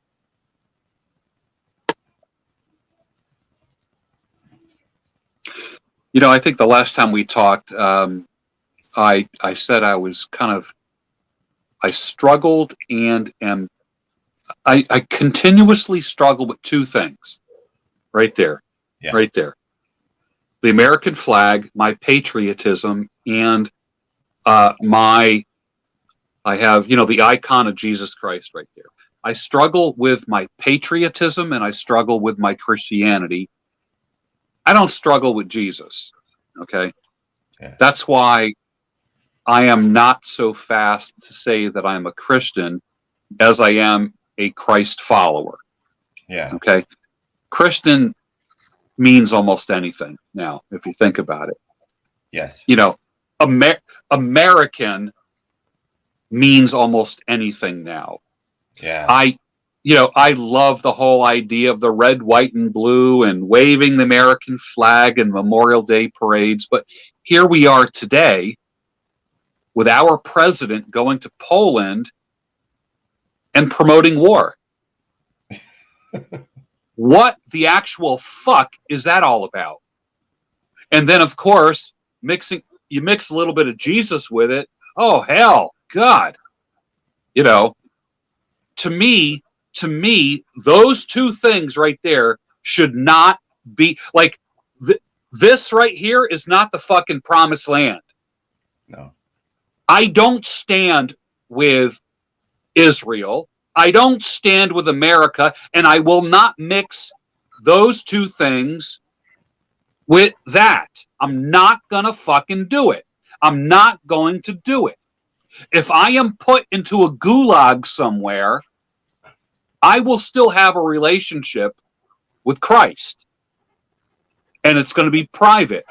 I think the last time we talked, I said I was I struggled and I continuously struggle with two things right there. Yeah. Right there. The American flag, my patriotism, and I have, the icon of Jesus Christ right there. I struggle with my patriotism and I struggle with my Christianity. I don't struggle with Jesus. Okay. Yeah. That's why I am not so fast to say that I'm a Christian as I am a Christ follower. Yeah. Okay. Christian means almost anything now, if you think about it. Yes. American means almost anything now. Yeah. I love the whole idea of the red, white, and blue and waving the American flag and Memorial Day parades. But here we are today with our president going to Poland and promoting war. What the actual fuck is that all about? And then, of course, you mix a little bit of Jesus with it. Oh, hell, God. To me, those two things right there should not be like this right here is not the fucking promised land. No. I don't stand with Israel. I don't stand with America, and I will not mix those two things with that. I'm not gonna fucking do it. I'm not going to do it. If I am put into a gulag somewhere, I will still have a relationship with Christ. And it's going to be private.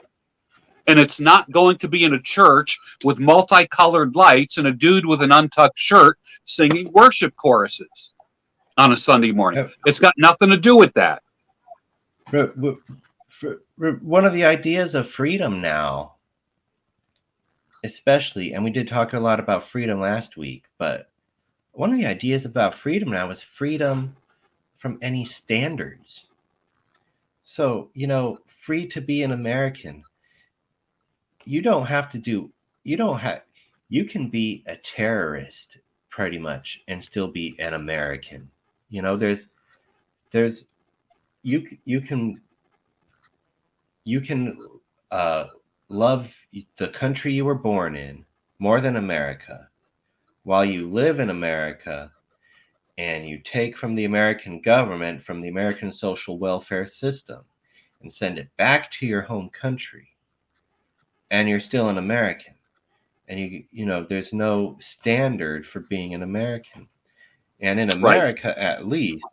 And it's not going to be in a church with multicolored lights and a dude with an untucked shirt singing worship choruses on a Sunday morning. It's got nothing to do with that. One of the ideas of freedom now, especially, and we did talk a lot about freedom last week, but one of the ideas about freedom now is freedom from any standards. So, free to be an American. You don't have you can be a terrorist pretty much and still be an American. You know, there's you can you can uh, love the country you were born in more than America while you live in America, and you take from the American government, from the American social welfare system, and send it back to your home country, and you're still an American. And you know, there's no standard for being an American. And in Right. America, at least,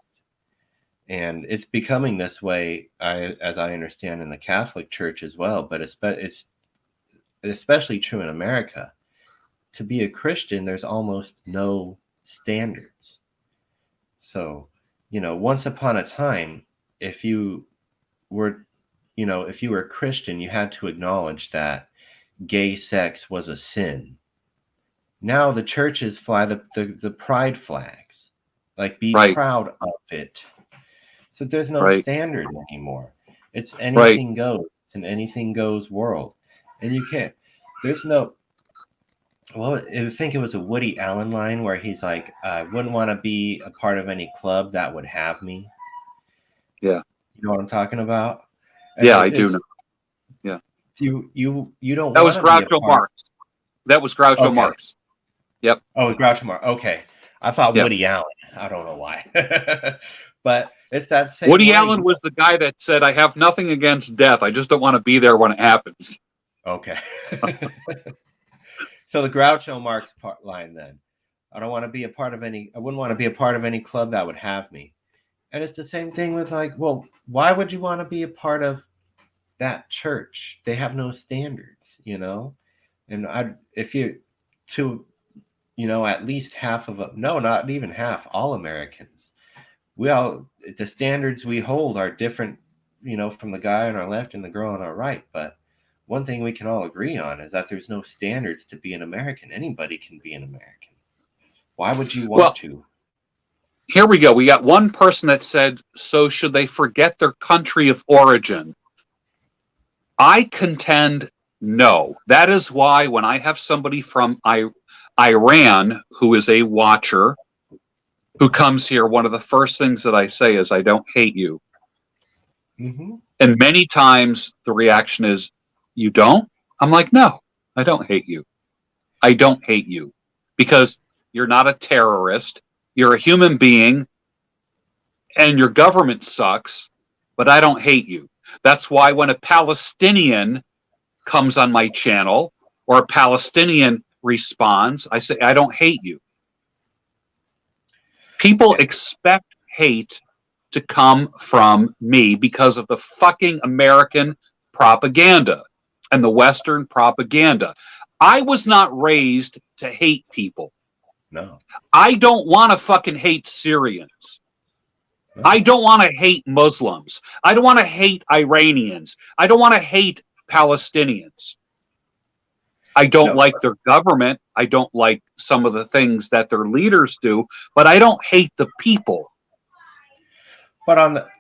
and it's becoming this way, as I understand, in the Catholic Church as well, but it's especially true in America. To be a Christian, there's almost no standards. So, you know, once upon a time, if you were, you know, if you were a Christian, you had to acknowledge that gay sex was a sin. Now the churches fly the pride flags, like be Right. proud of it. So there's no Right. standard anymore. It's Right. anything goes. It's an anything goes world, and you can't. There's no. Well, I think it was a Woody Allen line where he's like, "I wouldn't want to be a part of any club that would have me." Yeah. You know what I'm talking about? And Yeah, I do know. Yeah. You don't That was want to be a Groucho part. Marx. That was Groucho Okay. Marx. Yep. Oh, Groucho Marx. Okay, I thought Yep. Woody Allen. I don't know why, but it's that same. Woody way. Allen was the guy that said, "I have nothing against death. I just don't want to be there when it happens." Okay. So the Groucho Marx line then. I don't want to be a part of any. I wouldn't want to be a part of any club that would have me. And it's the same thing with like, well, why would you want to be a part of that church? They have no standards, you know. And if you, to, you know, at least half of them, no, not even half, all Americans, the standards we hold are different, you know, from the guy on our left and the girl on our right. But one thing we can all agree on is that there's no standards to be an American. Anybody can be an American. Why would you want to? Here we go. We got one person that said, "So should they forget their country of origin?" I contend no. That is why when I have somebody from Iran who is a watcher who comes here, one of the first things that I say is, "I don't hate you." Mm-hmm. And many times the reaction is, "You don't?" I'm like, "No, I don't hate you. I don't hate you because you're not a terrorist. You're a human being and your government sucks, but I don't hate you." That's why when a Palestinian comes on my channel or a Palestinian responds, I say, "I don't hate you." People expect hate to come from me because of the fucking American propaganda and the Western propaganda. I was not raised to hate people. No. I don't want to fucking hate Syrians. No. I don't want to hate Muslims. I don't want to hate Iranians. I don't want to hate Palestinians. I don't like their government. I don't like some of the things that their leaders do, but I don't hate the people. But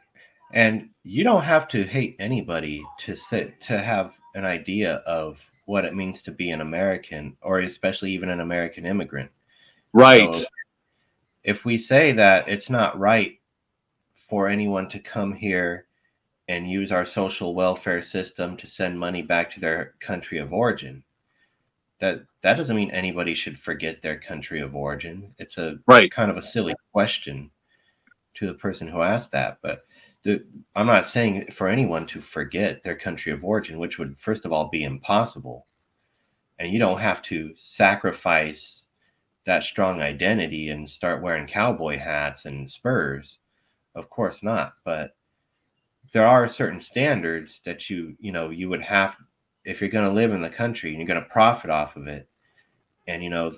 and you don't have to hate anybody to have an idea of what it means to be an American, or especially even an American immigrant. Right. So if we say that it's not right for anyone to come here and use our social welfare system to send money back to their country of origin, that doesn't mean anybody should forget their country of origin. It's a kind of a silly question to the person who asked that, but I'm not saying for anyone to forget their country of origin, which would first of all be impossible. And you don't have to sacrifice that strong identity and start wearing cowboy hats and spurs. Of course not. But there are certain standards that you would have, if you're going to live in the country and you're going to profit off of it. And, you know,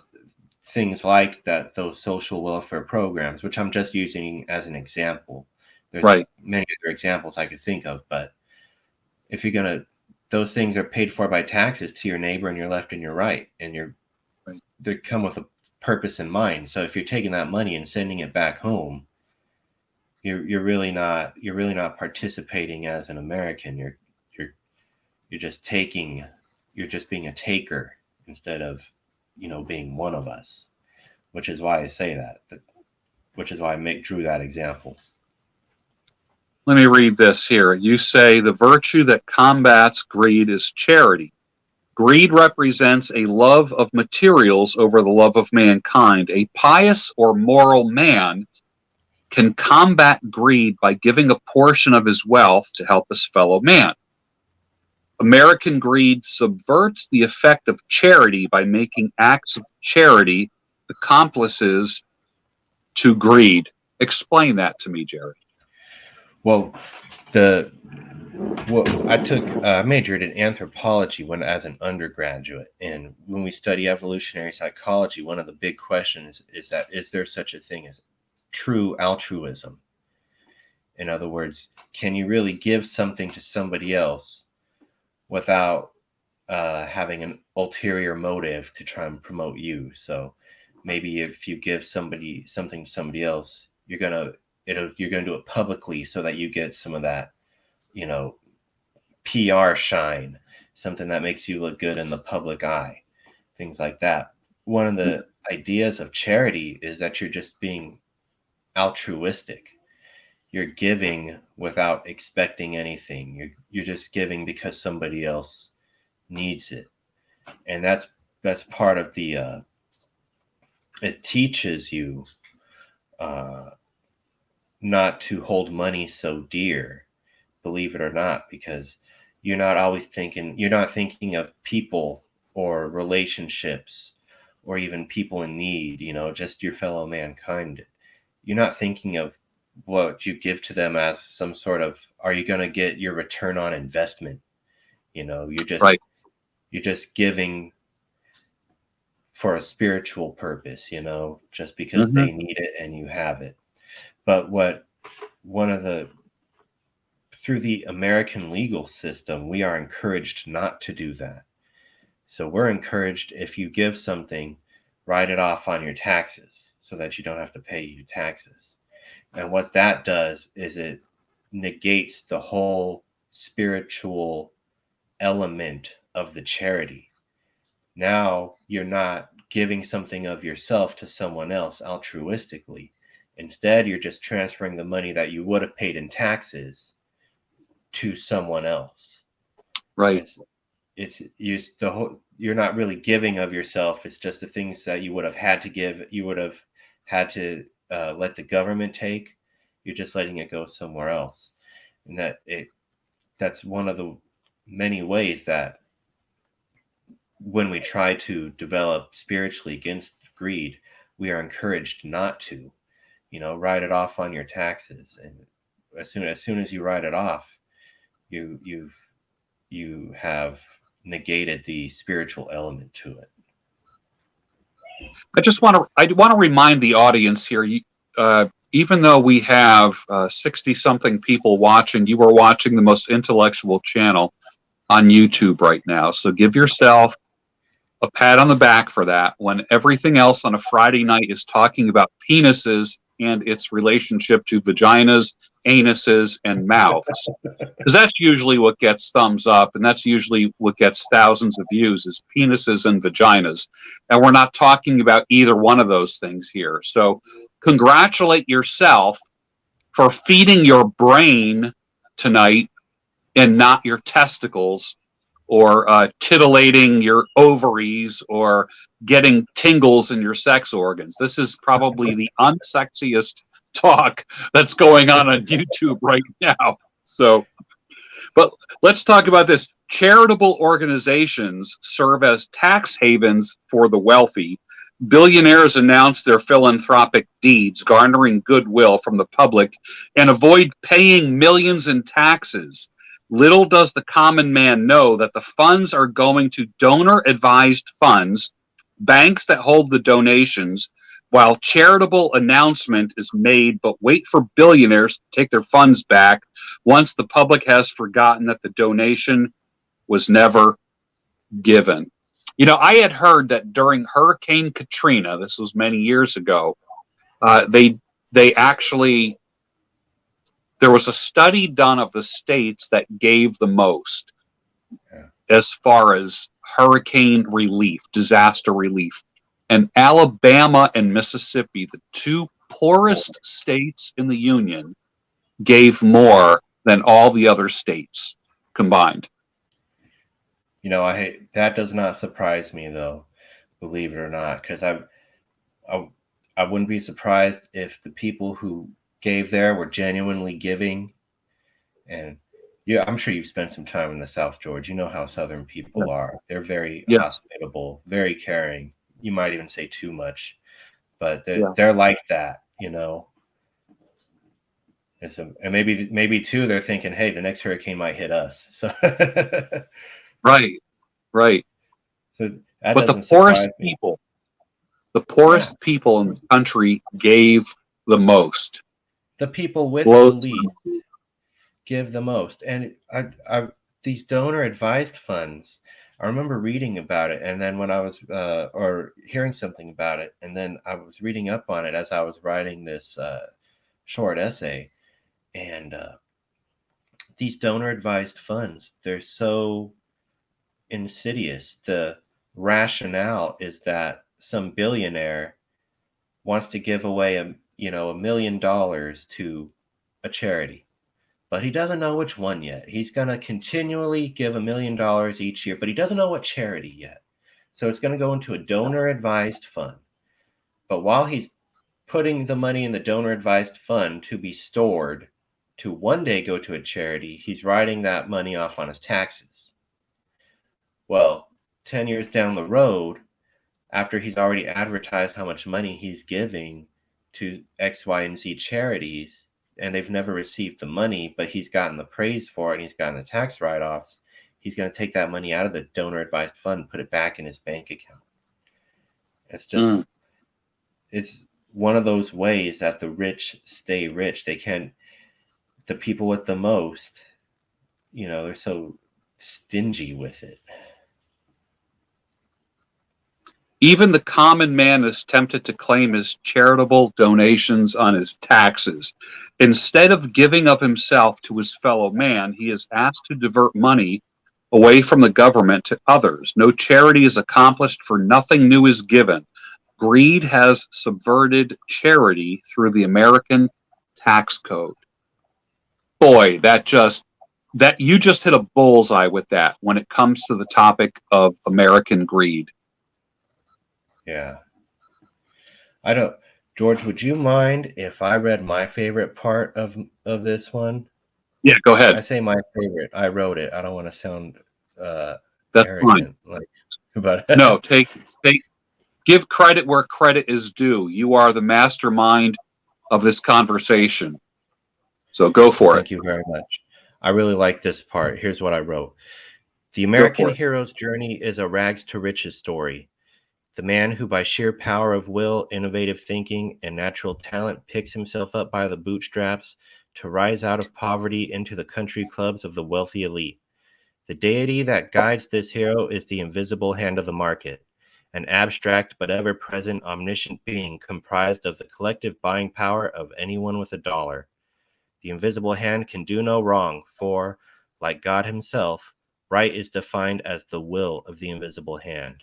things like that, those social welfare programs, which I'm just using as an example. There's many other examples I could think of, but if you're going to, those things are paid for by taxes to your neighbor and your left and your right, and they come with a purpose in mind. So if you're taking that money and sending it back home, you're really not participating as an American. You're just being a taker instead of being one of us, which is why I say that, which is why I drew that example. Let me read this here. You say the virtue that combats greed is charity. Greed represents a love of materials over the love of mankind. A pious or moral man can combat greed by giving a portion of his wealth to help his fellow man. American greed subverts the effect of charity by making acts of charity accomplices to greed. Explain that to me, Jared. Well, I majored in anthropology as an undergraduate, and when we study evolutionary psychology, one of the big questions is there such a thing as true altruism? In other words, can you really give something to somebody else without having an ulterior motive to try and promote you? So maybe if you give something to somebody else, you're gonna do it publicly so that you get some of that, PR shine, something that makes you look good in the public eye, things like that. One of the ideas of charity is that you're just being altruistic. You're giving without expecting anything. You're just giving because somebody else needs it, and that's part of the. It teaches you not to hold money so dear, believe it or not, because you're not thinking of people or relationships or even people in need, just your fellow mankind. You're not thinking of what you give to them as some sort of, are you going to get your return on investment? Right. You're just giving for a spiritual purpose, just because they need it and you have it. But through the American legal system, we are encouraged not to do that. So we're encouraged, if you give something, write it off on your taxes so that you don't have to pay your taxes. And what that does is it negates the whole spiritual element of the charity. Now you're not giving something of yourself to someone else altruistically. Instead, you're just transferring the money that you would have paid in taxes to someone else. Right. You're not really giving of yourself. It's just the things that you would have had to give. You would have had to let the government take. You're just letting it go somewhere else, and that's one of the many ways that when we try to develop spiritually against greed, we are encouraged not to. Write it off on your taxes, and as soon as you write it off, you have negated the spiritual element to it. I want to remind the audience here, even though we have 60-something people watching, you are watching the most intellectual channel on YouTube right now. So give yourself a pat on the back for that, when everything else on a Friday night is talking about penises and its relationship to vaginas, anuses, and mouths. Because that's usually what gets thumbs up, and that's usually what gets thousands of views, is penises and vaginas. And we're not talking about either one of those things here. So congratulate yourself for feeding your brain tonight and not your testicles, or titillating your ovaries, or getting tingles in your sex organs. This is probably the unsexiest talk that's going on YouTube right now. So, but let's talk about this. Charitable organizations serve as tax havens for the wealthy. Billionaires announce their philanthropic deeds, garnering goodwill from the public, and avoid paying millions in taxes. Little does the common man know that the funds are going to donor-advised funds, banks that hold the donations, while charitable announcement is made, but wait for billionaires to take their funds back once the public has forgotten that the donation was never given. I had heard that during Hurricane Katrina, this was many years ago, they actually, there was a study done of the states that gave the most. as far as hurricane relief, disaster relief. And Alabama and Mississippi, the two poorest states in the Union, gave more than all the other states combined. You know, that does not surprise me though, believe it or not, because I wouldn't be surprised if the people who gave there were genuinely giving. And yeah, I'm sure you've spent some time in the South, George. You know how Southern people are. They're very Yes. hospitable, very caring. You might even say too much, but Yeah. they're like that, you know. And maybe too, they're thinking, hey, the next hurricane might hit us. So Right, right. so that But the doesn't poorest surprise me. people, the poorest people in the country gave the most. The people with Blows the least give the most. And these donor advised funds, I remember reading about it, and then when I was or hearing something about it, and then I was reading up on it as I was writing this short essay. And these donor advised funds, they're so insidious. The rationale is that some billionaire wants to give away $1 million to a charity, but he doesn't know which one yet. He's going to continually give $1 million each year, but he doesn't know what charity yet. So it's going to go into a donor advised fund. But while he's putting the money in the donor advised fund to be stored to one day go to a charity, he's writing that money off on his taxes. Well, 10 years down the road, after he's already advertised how much money he's giving to X, Y, and Z charities, and they've never received the money, but he's gotten the praise for it and he's gotten the tax write-offs, he's going to take that money out of the donor advised fund and put it back in his bank account. It's just, it's one of those ways that the rich stay rich. The people with the most, they're so stingy with it. Even the common man is tempted to claim his charitable donations on his taxes. Instead of giving of himself to his fellow man, he is asked to divert money away from the government to others. No charity is accomplished, for nothing new is given. Greed has subverted charity through the American tax code. Boy, that you just hit a bullseye with that when it comes to the topic of American greed. Yeah. George, would you mind if I read my favorite part of this one? Yeah, go ahead. I say my favorite. I wrote it. I don't want to sound That's arrogant. fine. But no, give credit where credit is due. You are the mastermind of this conversation. So go for it. Thank you very much. I really like this part. Here's what I wrote. The American hero's journey is a rags to riches story. The man who by sheer power of will, innovative thinking, and natural talent picks himself up by the bootstraps to rise out of poverty into the country clubs of the wealthy elite. The deity that guides this hero is the invisible hand of the market, an abstract but ever-present omniscient being comprised of the collective buying power of anyone with a dollar. The invisible hand can do no wrong, for, like God himself, right is defined as the will of the invisible hand.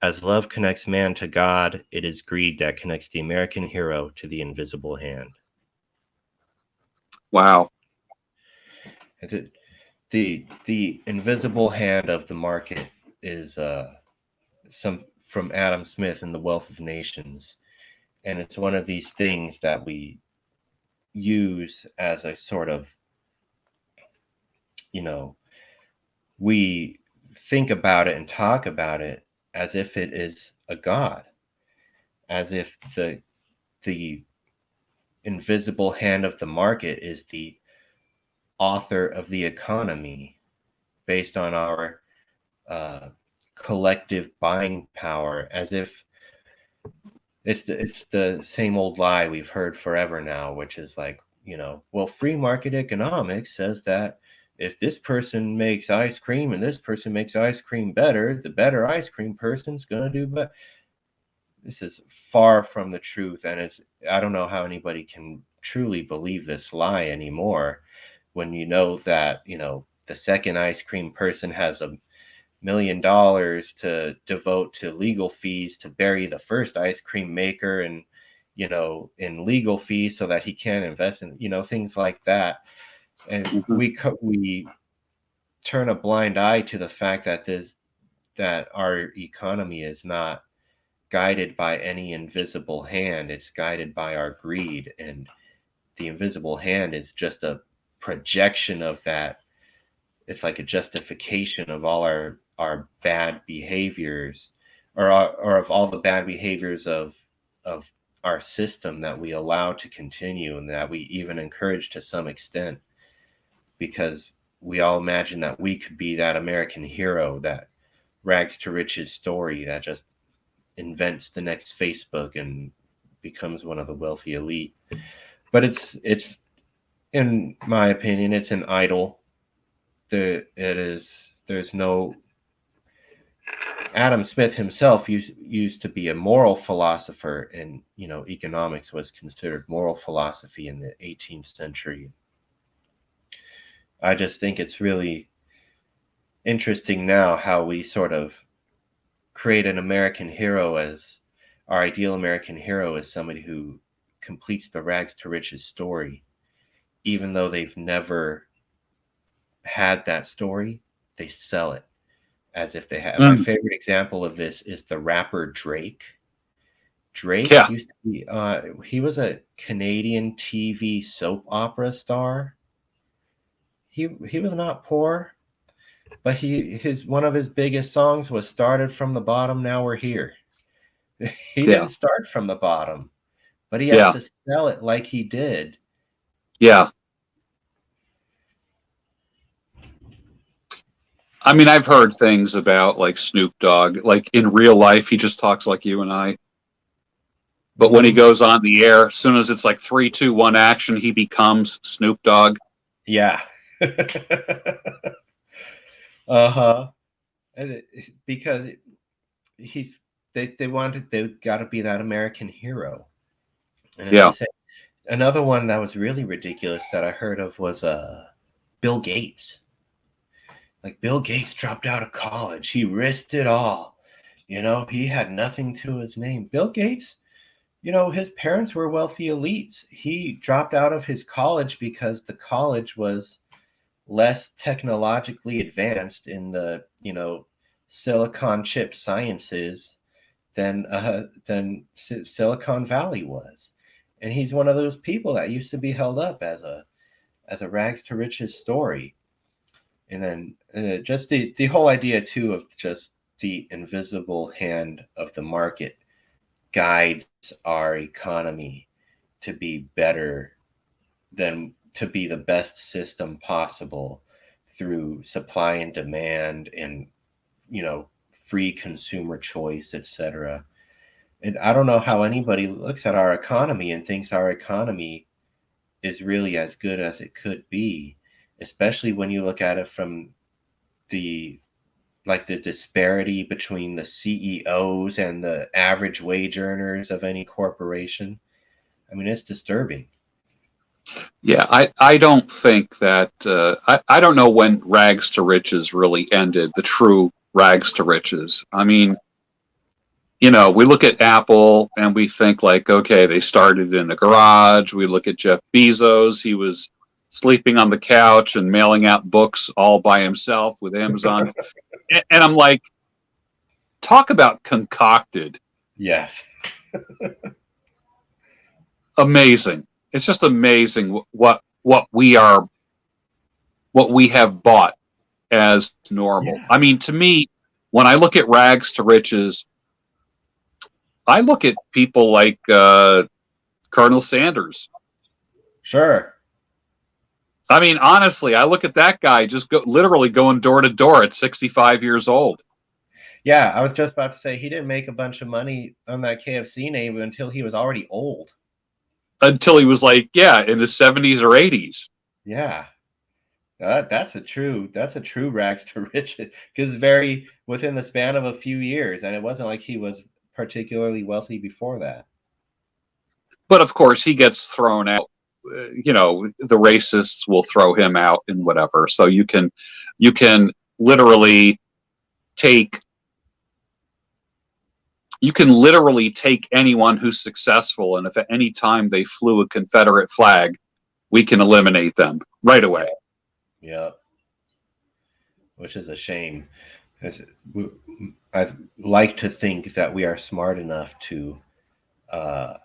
As love connects man to God, it is greed that connects the American hero to the invisible hand. Wow. The invisible hand of the market is some from Adam Smith in The Wealth of Nations, and it's one of these things that we use as a sort of, we think about it and talk about it as if it is a god, as if the invisible hand of the market is the author of the economy based on our collective buying power, as if it's the same old lie we've heard forever now, which is like, well, free market economics says that if this person makes ice cream and this person makes ice cream better, the better ice cream person's going to do better. This is far from the truth, and I don't know how anybody can truly believe this lie anymore when you know that, the second ice cream person has million to devote to legal fees to bury the first ice cream maker, and in legal fees so that he can invest in things like that. And Mhm. we turn a blind eye to the fact that our economy is not guided by any invisible hand. It's guided by our greed, and the invisible hand is just a projection of that. It's like a justification of all our bad behaviors, or of all the bad behaviors of our system that we allow to continue, and that we even encourage to some extent, because we all imagine that we could be that American hero, that rags to riches story that just invents the next Facebook and becomes one of the wealthy elite. But it's in my opinion, it's an idol. There's no. Adam Smith himself used to be a moral philosopher, and economics was considered moral philosophy in the 18th century. I just think it's really interesting now how we sort of create an American hero, as our ideal American hero is somebody who completes the rags to riches story, even though they've never had that story. They sell it as if they have. My Mm. favorite example of this is the rapper Drake. Drake Yeah, used to be, he was a Canadian TV soap opera star. He was not poor, but his one of his biggest songs was "Started from the Bottom, Now We're Here." He yeah, didn't start from the bottom, but he has yeah, to sell it like he did. yeah. I mean, I've heard things about like Snoop Dogg. Like in real life, he just talks like you and I. But when he Hmm. goes on the air, as soon as it's like three, two, one, action, he becomes Snoop Dogg. Yeah. Uh-huh. Because he's they got to be that American hero. And it's the Yeah, same. Another one that was really ridiculous that I heard of was Bill Gates. Like, Bill Gates dropped out of college. He risked it all. He had nothing to his name. Bill Gates, his parents were wealthy elites. He dropped out of his college because the college was less technologically advanced in the, silicon chip sciences than Silicon Valley was. And he's one of those people that used to be held up as a rags to riches story. And then just the whole idea too of just the invisible hand of the market guides our economy to be better, than to be the best system possible, through supply and demand, and you know free consumer choice, etc. And I don't know how anybody looks at our economy and thinks our economy is really as good as it could be, especially when you look at it from the the disparity between the CEOs and the average wage earners of any corporation. I mean, it's disturbing. yeah. I don't think that I don't know when rags to riches really ended. The true rags to riches. I mean, we look at Apple and we think like, okay, they started in the garage. We look at Jeff Bezos. He was sleeping on the couch and mailing out books all by himself with Amazon. And I'm like, talk about concocted. Yes. Amazing. It's just amazing what we have bought as normal. Yeah. I mean, to me, when I look at rags to riches, I look at people like Colonel Sanders. Sure. I mean, honestly, I look at that guy just literally going door to door at 65 years old. Yeah, I was just about to say he didn't make a bunch of money on that KFC name until he was already old. Until he was like, yeah, in his 70s or 80s. Yeah. That's a true rags to riches, because very within the span of a few years, and it wasn't like he was particularly wealthy before that. But of course, he gets thrown out. The racists will throw him out and whatever. So you can literally literally take anyone who's successful, and if at any time they flew a Confederate flag, we can eliminate them right away. Yeah, which is a shame. I'd like to think that we are smart enough uh,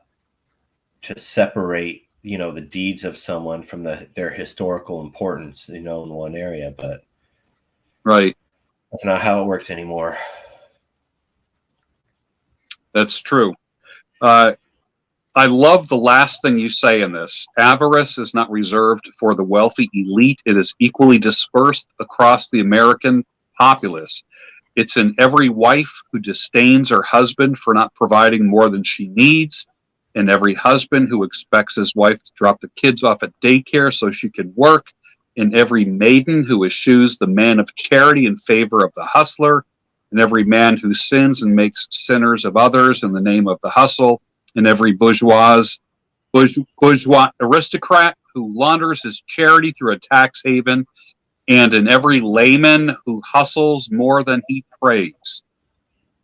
to separate, the deeds of someone from their historical importance, in one area, but Right. that's not how it works anymore. That's true. I love the last thing you say in this. Avarice is not reserved for the wealthy elite. It is equally dispersed across the American populace. It's in every wife who disdains her husband for not providing more than she needs, in every husband who expects his wife to drop the kids off at daycare so she can work, in every maiden who eschews the man of charity in favor of the hustler, in every man who sins and makes sinners of others in the name of the hustle, in every bourgeois aristocrat who launders his charity through a tax haven, and in every layman who hustles more than he prays.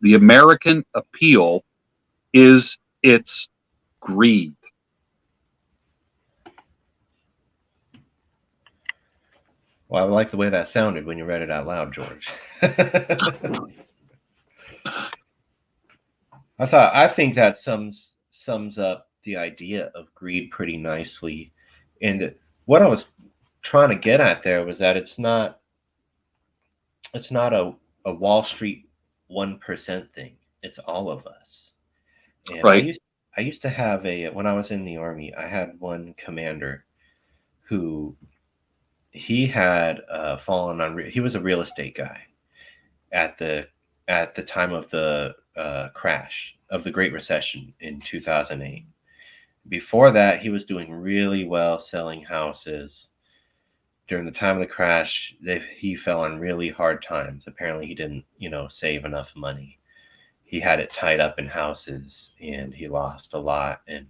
The American appeal is its greed. Well, I like the way that sounded when you read it out loud, George. I think that sums up the idea of greed pretty nicely. And what I was trying to get at there was that it's not a Wall Street 1% thing. It's all of us. And Right. I used to have when I was in the Army, I had one commander who he had fallen on. He was a real estate guy at the time of the crash of the Great Recession in 2008. Before that, he was doing really well selling houses. During the time of the crash, he fell on really hard times. Apparently, he didn't, save enough money. He had it tied up in houses, and he lost a lot. And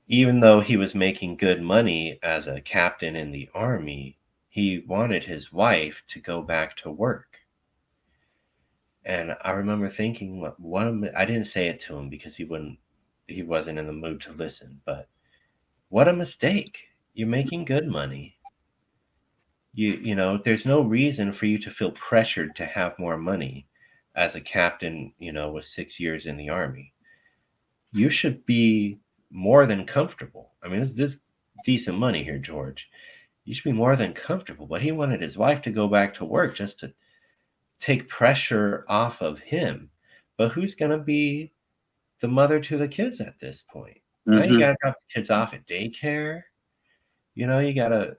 even though he was making good money as a captain in the Army, he wanted his wife to go back to work. And I remember thinking, I didn't say it to him because he wasn't in the mood to listen, but what a mistake. You're making good money. There's no reason for you to feel pressured to have more money as a captain, with 6 years in the Army. You should be more than comfortable. I mean, this decent money here, George. You should be more than comfortable. But he wanted his wife to go back to work just to take pressure off of him. But who's going to be the mother to the kids at this point? Now you got to drop the kids off at daycare. You got to,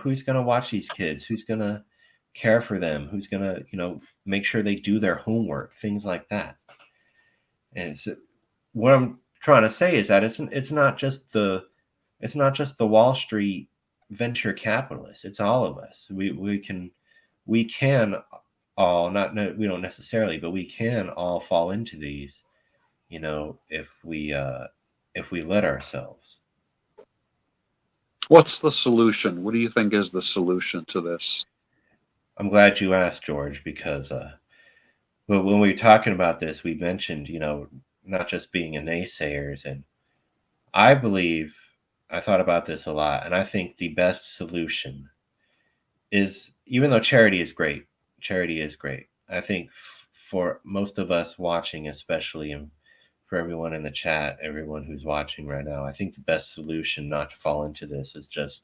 who's going to watch these kids? Who's going to care for them? Who's going to, make sure they do their homework, things like that. And so what I'm trying to say is that it's not just the Wall Street venture capitalists. It's all of us. We can all we don't necessarily, but we can all fall into these, if we let ourselves. What's the solution? What do you think is the solution to this? I'm glad you asked, George, because when we were talking about this, we mentioned, not just being a naysayers. And I thought about this a lot, and I think the best solution is, even though charity is great, I think for most of us watching, especially, and for everyone in the chat, everyone who's watching right now, I think the best solution not to fall into this is just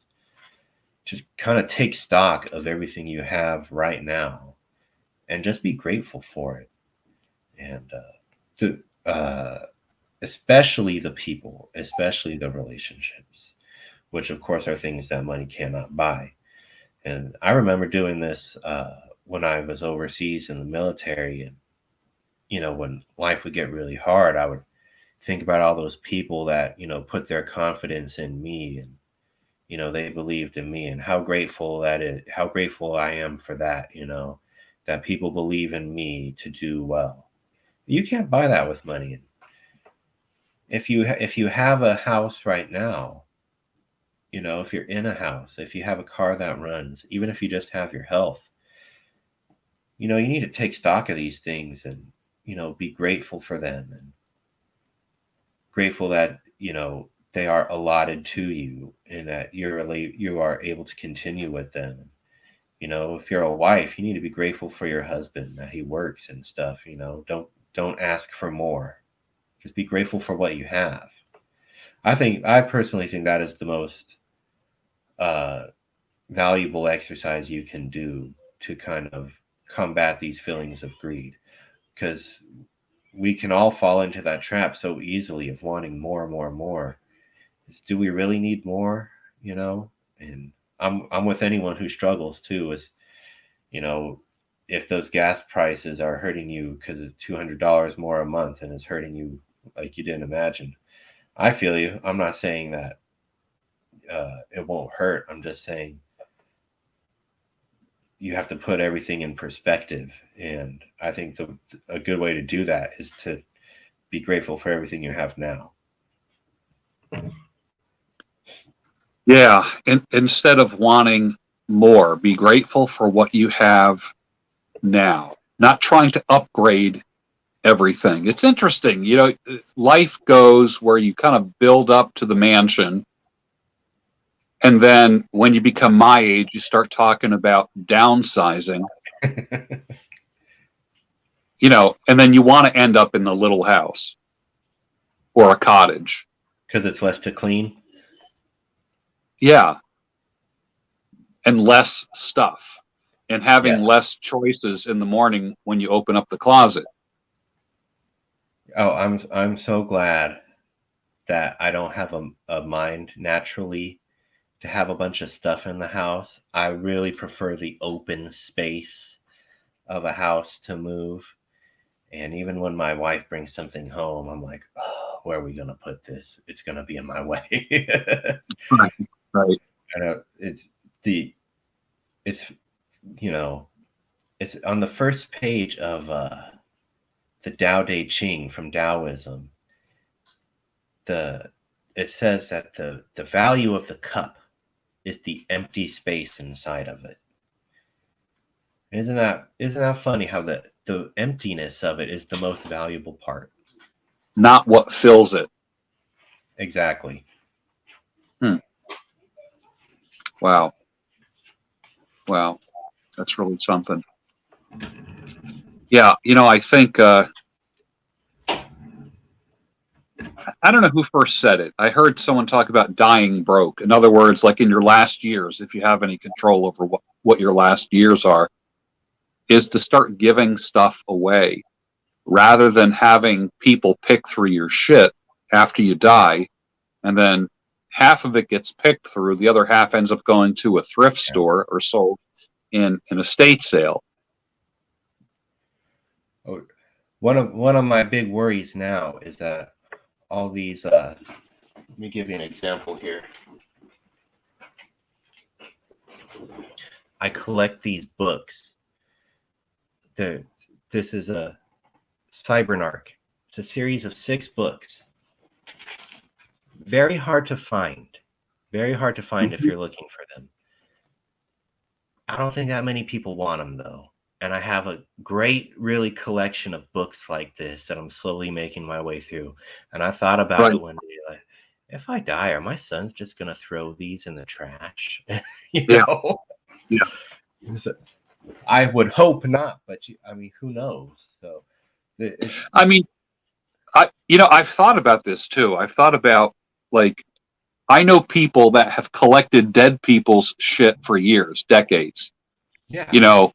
to kind of take stock of everything you have right now and just be grateful for it. And especially the people, especially the relationships, which of course are things that money cannot buy. And I remember doing this when I was overseas in the military, and when life would get really hard, I would think about all those people that put their confidence in me, and they believed in me, and how grateful I am for that. That people believe in me to do well. You can't buy that with money. If you have a house right now, if you're in a house, if you have a car that runs, even if you just have your health, you know, you need to take stock of these things and, you know, be grateful for them and grateful that, you know, they are allotted to you and that you are able to continue with them. You know, if you're a wife, you need to be grateful for your husband that he works and stuff, you know. Don't ask for more. Just be grateful for what you have. I personally think that is the most uh, valuable exercise you can do to kind of combat these feelings of greed, because we can all fall into that trap so easily of wanting more and more and more. Do we really need more? You know, and I'm with anyone who struggles too. Is, you know, if those gas prices are hurting you because it's $200 more a month and it's hurting you like you didn't imagine. I feel you. I'm not saying that it won't hurt. I'm just saying you have to put everything in perspective, and I think a good way to do that is to be grateful for everything you have now. Yeah, instead of wanting more, be grateful for what you have now. Not trying to upgrade everything. It's interesting, you know, life goes where you kind of build up to the mansion, and then when you become my age, you start talking about downsizing, you know, and then you want to end up in the little house or a cottage. Because it's less to clean. Yeah. And less stuff, and having Yes. less choices in the morning when you open up the closet. Oh, I'm so glad that I don't have a mind naturally to have a bunch of stuff in the house. I really prefer the open space of a house to move. And even when my wife brings something home, I'm like, oh, where are we going to put this? It's going to be in my way. Right. Right. It's the, it's, you know, it's on the first page of the Tao Te Ching from Taoism. The, it says that the value of the cup is the empty space inside of it. Isn't that funny how the emptiness of it is the most valuable part? Not what fills it. Exactly. Wow. Wow. That's really something. Yeah, you know, I think I don't know who first said it. I heard someone talk about dying broke. In other words, like in your last years, if you have any control over what your last years are, is to start giving stuff away rather than having people pick through your shit after you die, and then half of it gets picked through, the other half ends up going to a thrift store or sold in an estate sale. Oh, one of my big worries now is that all these let me give you an example here. I collect these books. This is a Cybernarch. It's a series of 6 books. Very hard to find. Very hard to find if you're looking for them. I don't think that many people want them though. And I have a great, really collection of books like this that I'm slowly making my way through. And I thought about it one day, like, if I die, are my sons just gonna throw these in the trash? You Yeah. know? Yeah. So, I would hope not, but I mean, who knows? So, I mean, I've thought about this too. I've thought about, like, I know people that have collected dead people's shit for years, decades. yeah, You know,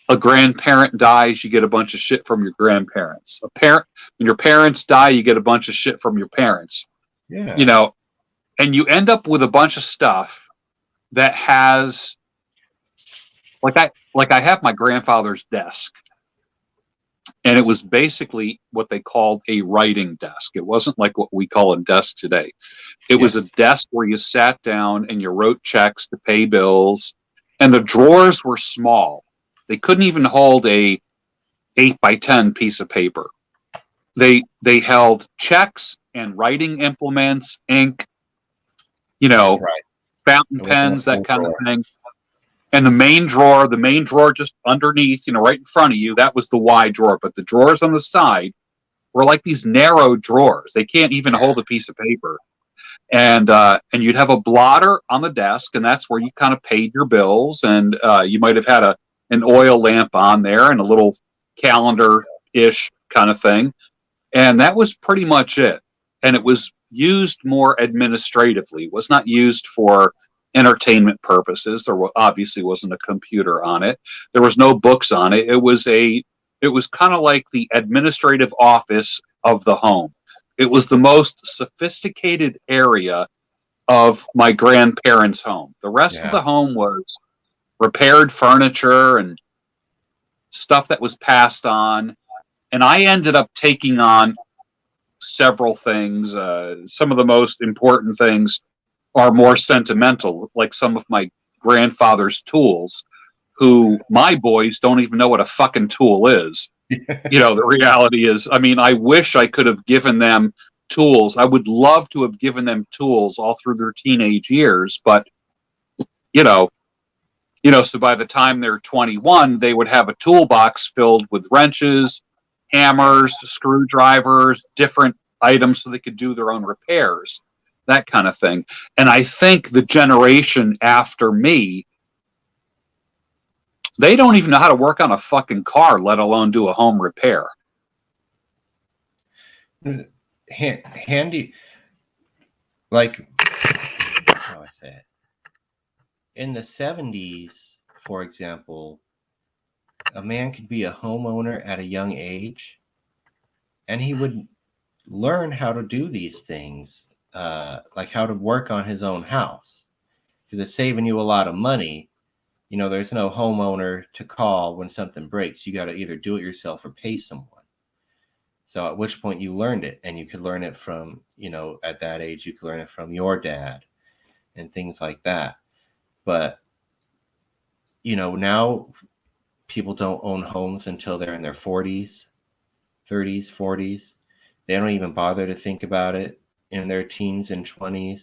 a grandparent dies, you get a bunch of shit from your grandparents. When your parents die, you get a bunch of shit from your parents. yeah, You know, and you end up with a bunch of stuff that has, like I have my grandfather's desk, and it was basically what they called a writing desk. It wasn't like what we call a desk today. It was a desk where you sat down and you wrote checks to pay bills, and the drawers were small. They couldn't even hold a 8x10 piece of paper. They held checks and writing implements, ink, you know, right. fountain pens, that kind of thing. And the main drawer just underneath, right in front of you, that was the Y drawer. But the drawers on the side were like these narrow drawers. They can't even hold a piece of paper. And you'd have a blotter on the desk, and that's where you kind of paid your bills. And you might have had an oil lamp on there and a little calendar-ish kind of thing. And that was pretty much it. And it was used more administratively. It was not used for entertainment purposes. There obviously wasn't a computer on it. There was no books on it. It was kind of like the administrative office of the home. It was the most sophisticated area of my grandparents' home. The rest of the home was repaired furniture and stuff that was passed on. And I ended up taking on several things. Some of the most important things are more sentimental, like some of my grandfather's tools, who my boys don't even know what a fucking tool is. The reality is, I wish I could have given them tools. I would love to have given them tools all through their teenage years, but so by the time they're 21, they would have a toolbox filled with wrenches, hammers, screwdrivers, different items so they could do their own repairs, that kind of thing. And I think the generation after me, they don't even know how to work on a fucking car, let alone do a home repair. Handy, like, how do I say it? In the 70s, for example, a man could be a homeowner at a young age, and he would learn how to do these things, like how to work on his own house, because it's saving you a lot of money. There's no homeowner to call when something breaks. You got to either do it yourself or pay someone. So at which point you learned it, and you could learn it from, at that age, you could learn it from your dad and things like that. But, now people don't own homes until they're in their 40s, 30s, 40s. They don't even bother to think about it in their teens and 20s.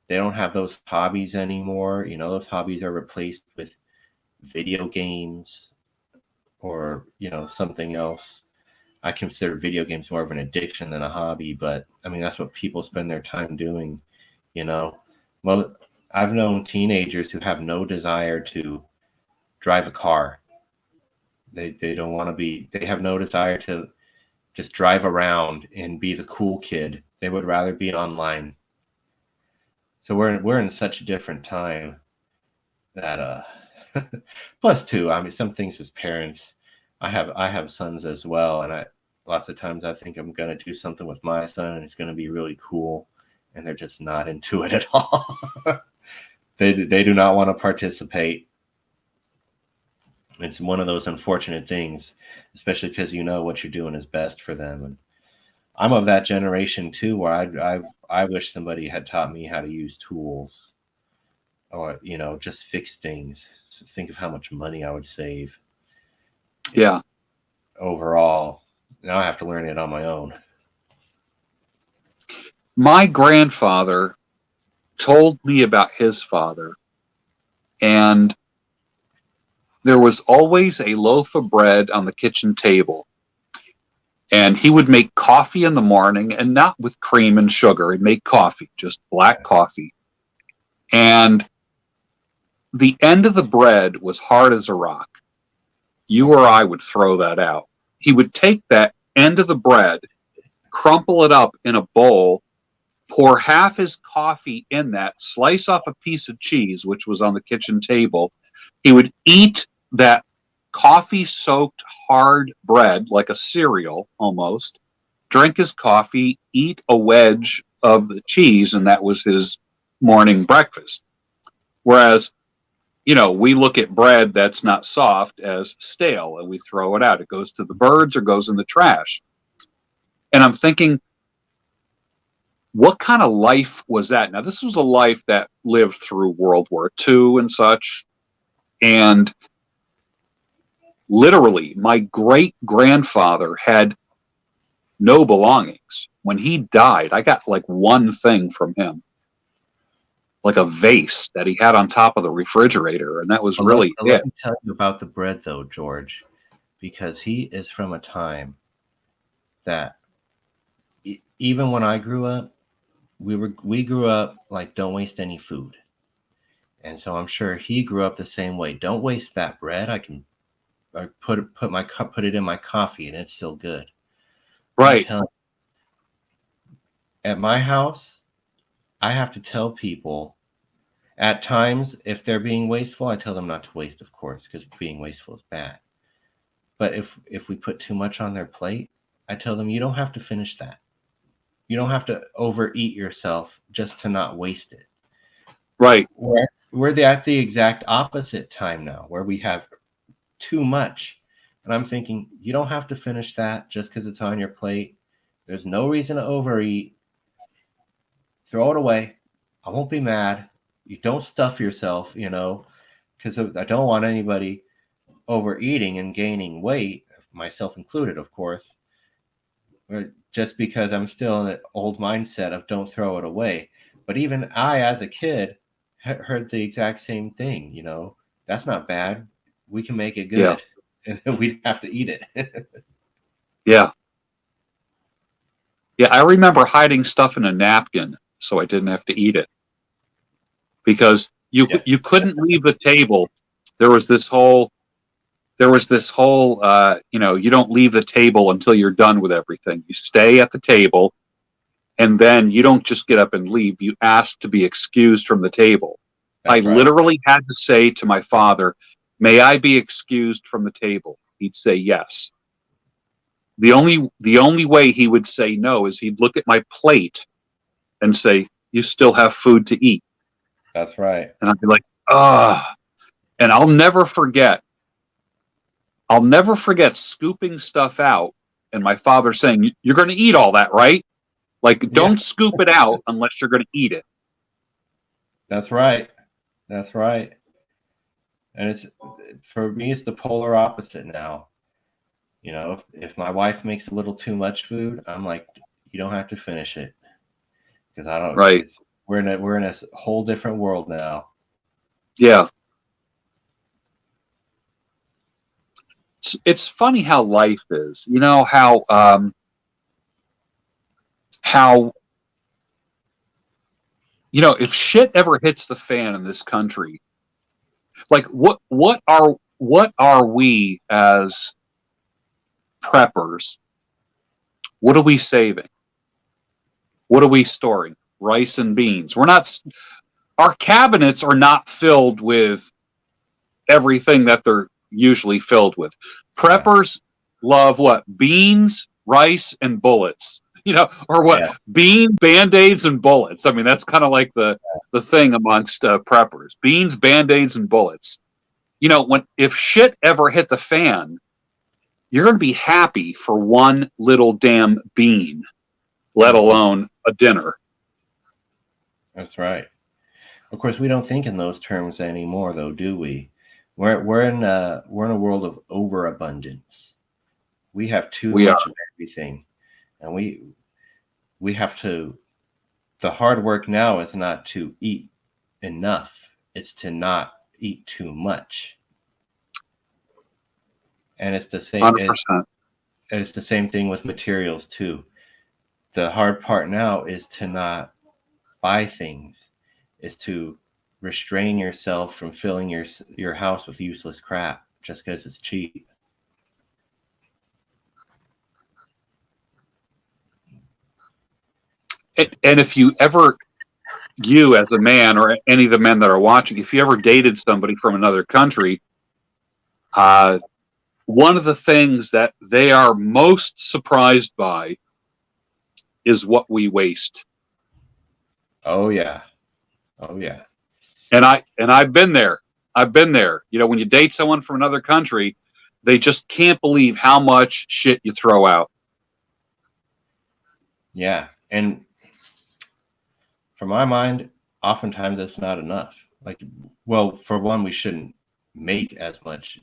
They don't have those hobbies anymore. Those hobbies are replaced with video games or, something else. I consider video games more of an addiction than a hobby, but that's what people spend their time doing. Well, I've known teenagers who have no desire to drive a car. They don't want to be, they have no desire to just drive around and be the cool kid. They would rather be online. So we're in such a different time that plus too, some things as parents, I have sons as well, and lots of times I think I'm gonna do something with my son and it's gonna be really cool, and they're just not into it at all. They do not want to participate. It's one of those unfortunate things, especially because what you're doing is best for them. And I'm of that generation too, where I wish somebody had taught me how to use tools, or just fix things. So think of how much money I would save. Yeah. Overall, now I have to learn it on my own. My grandfather told me about his father, and there was always a loaf of bread on the kitchen table. And he would make coffee in the morning, and not with cream and sugar. He'd make coffee, just black coffee. And the end of the bread was hard as a rock. You or I would throw that out. He would take that end of the bread, crumple it up in a bowl, pour half his coffee in that, slice off a piece of cheese, which was on the kitchen table. He would eat that coffee-soaked hard bread like a cereal almost, drink his coffee, eat a wedge of the cheese, and that was his morning breakfast. Whereas, we look at bread that's not soft as stale, and we throw it out. It goes to the birds or goes in the trash. And I'm thinking, what kind of life was that? Now, this was a life that lived through World War II and such, and literally, my great-grandfather had no belongings. When he died, I got like one thing from him. like a vase that he had on top of the refrigerator, and that was But really it. let me tell you about the bread, though, George, because he is from a time that even when I grew up, we grew up like don't waste any food, and so I'm sure he grew up the same way. Don't waste that bread. I put it in my coffee, and it's still good. I'm Right. telling you, at my house, I have to tell people at times if they're being wasteful. I tell them not to waste, of course, because being wasteful is bad. But if we put too much on their plate, I tell them you don't have to finish that. You don't have to overeat yourself just to not waste it. Right. We're at the exact opposite time now, where we have too much. And I'm thinking, you don't have to finish that just because it's on your plate. There's no reason to overeat. Throw it away. I won't be mad. You don't stuff yourself, because I don't want anybody overeating and gaining weight, myself included, of course, just because I'm still in an old mindset of don't throw it away. But even I, as a kid, heard the exact same thing. That's not bad. We can make it Yeah. good, and we'd have to eat it. Yeah. Yeah. I remember hiding stuff in a napkin so I didn't have to eat it, because you couldn't leave the table. There was this whole you don't leave the table until you're done with everything. You stay at the table, and then you don't just get up and leave. You ask to be excused from the table. That's I right. literally had to say to my father, "May I be excused from the table?" He'd say yes. The only way he would say no is he'd look at my plate and say, "You still have food to eat." That's right. And I'd be like, "Ah." And I'll never forget scooping stuff out and my father saying, "You're going to eat all that, right? Like, don't scoop it out unless you're going to eat it." That's right. That's right. And for me, it's the polar opposite now. If my wife makes a little too much food, I'm like, you don't have to finish it, because I don't. Right. We're in a whole different world now. Yeah. It's funny how life is. How if shit ever hits the fan in this country, like what are we as preppers? What are we saving? What are we storing? Rice and beans. Our cabinets are not filled with everything that they're usually filled with. Preppers love what? Beans, rice, and bullets. Or what? Yeah. Beans, Band-Aids, and bullets. I mean, that's kind of like the thing amongst preppers. Beans, Band-Aids, and bullets. If shit ever hit the fan, you're going to be happy for one little damn bean, let alone a dinner. That's right. Of course, we don't think in those terms anymore, though, do we? We're in a world of overabundance. We have too much of everything, and we have to. The hard work now is not to eat enough; it's to not eat too much. And it's the same. 100%. It's the same thing with materials too. The hard part now is to not buy things, is to restrain yourself from filling your house with useless crap just because it's cheap. And if you as a man, or any of the men that are watching, if you ever dated somebody from another country, one of the things that they are most surprised by is what we waste. Oh yeah. Oh yeah. And I've been there. When you date someone from another country, they just can't believe how much shit you throw out. Yeah. And for my mind, oftentimes it's not enough. Well, for one, we shouldn't make as much,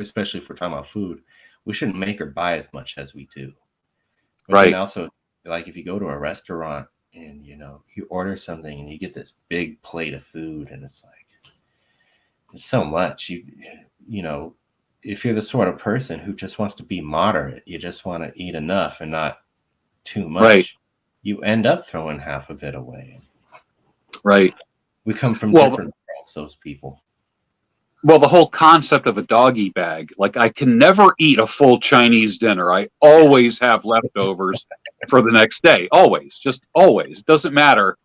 especially if we're talking about food. We shouldn't make or buy as much as we do. But Right. then also, like if you go to a restaurant and you order something and you get this big plate of food, and it's like it's so much. You know, if you're the sort of person who just wants to be moderate, you just want to eat enough and not too much, Right. you end up throwing half of it away. Right. We come from Well, different worlds, those people. Well, the whole concept of a doggy bag, like I can never eat a full Chinese dinner. I always have leftovers for the next day. Always, just always. Doesn't matter.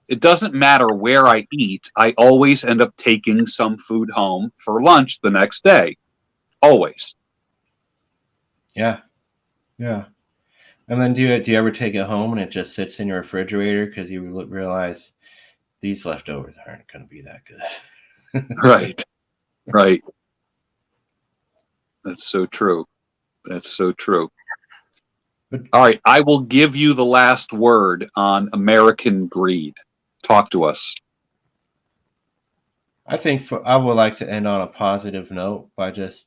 It doesn't matter where I eat. I always end up taking some food home for lunch the next day. Always. Yeah, yeah. And then do you ever take it home and it just sits in your refrigerator because you realize these leftovers aren't going to be that good? Right. Right. That's so true. That's so true. All right. I will give you the last word on American greed. Talk to us. I think I would like to end on a positive note by just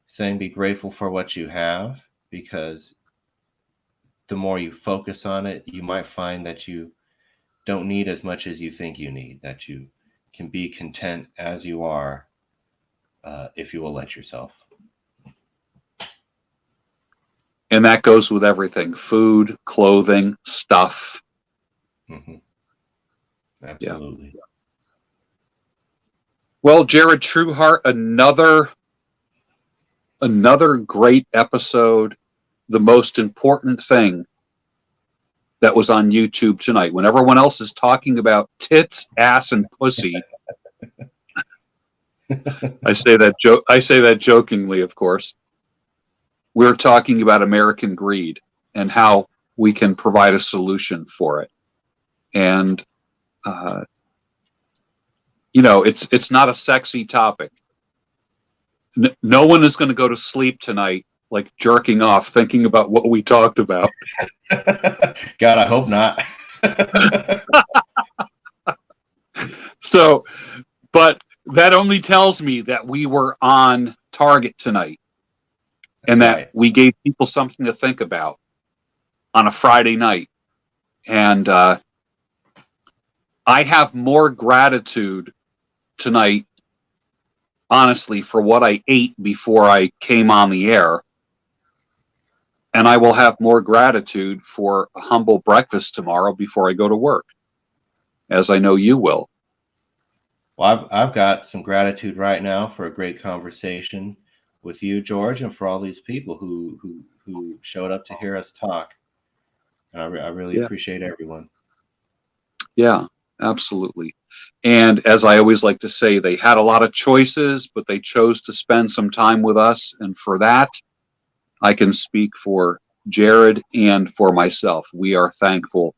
saying be grateful for what you have, because the more you focus on it, you might find that you don't need as much as you think you need, that you can be content as you are, if you will let yourself. And that goes with everything: food, clothing, stuff. Mm-hmm. Absolutely. Yeah. Well, Jared Trueheart, another great episode. The most important thing that was on YouTube tonight, when everyone else is talking about tits, ass, and pussy. I say that jokingly, of course. We're talking about American greed and how we can provide a solution for it. And it's not a sexy topic. No one is going to go to sleep tonight like jerking off thinking about what we talked about. God, I hope not. So, but that only tells me that we were on target tonight, and that we gave people something to think about on a Friday night. And I have more gratitude tonight, honestly, for what I ate before I came on the air. And I will have more gratitude for a humble breakfast tomorrow before I go to work, as I know you will. Well, I've got some gratitude right now for a great conversation with you, George, and for all these people who showed up to hear us talk. And I really appreciate everyone. Yeah, absolutely. And as I always like to say, they had a lot of choices, but they chose to spend some time with us. And for that, I can speak for Jared and for myself. We are thankful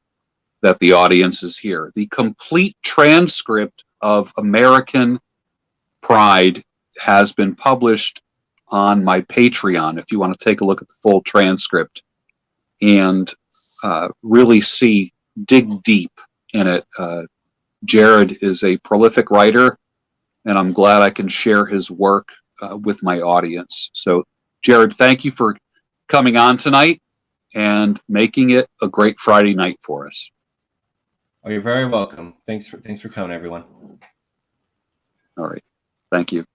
that the audience is here. The complete transcript of American Pride has been published on my Patreon if you want to take a look at the full transcript and really dig deep in it. Jared is a prolific writer, and I'm glad I can share his work with my audience. So, Jared, thank you for coming on tonight and making it a great Friday night for us. Oh, you're very welcome. Thanks for coming, everyone. All right. Thank you.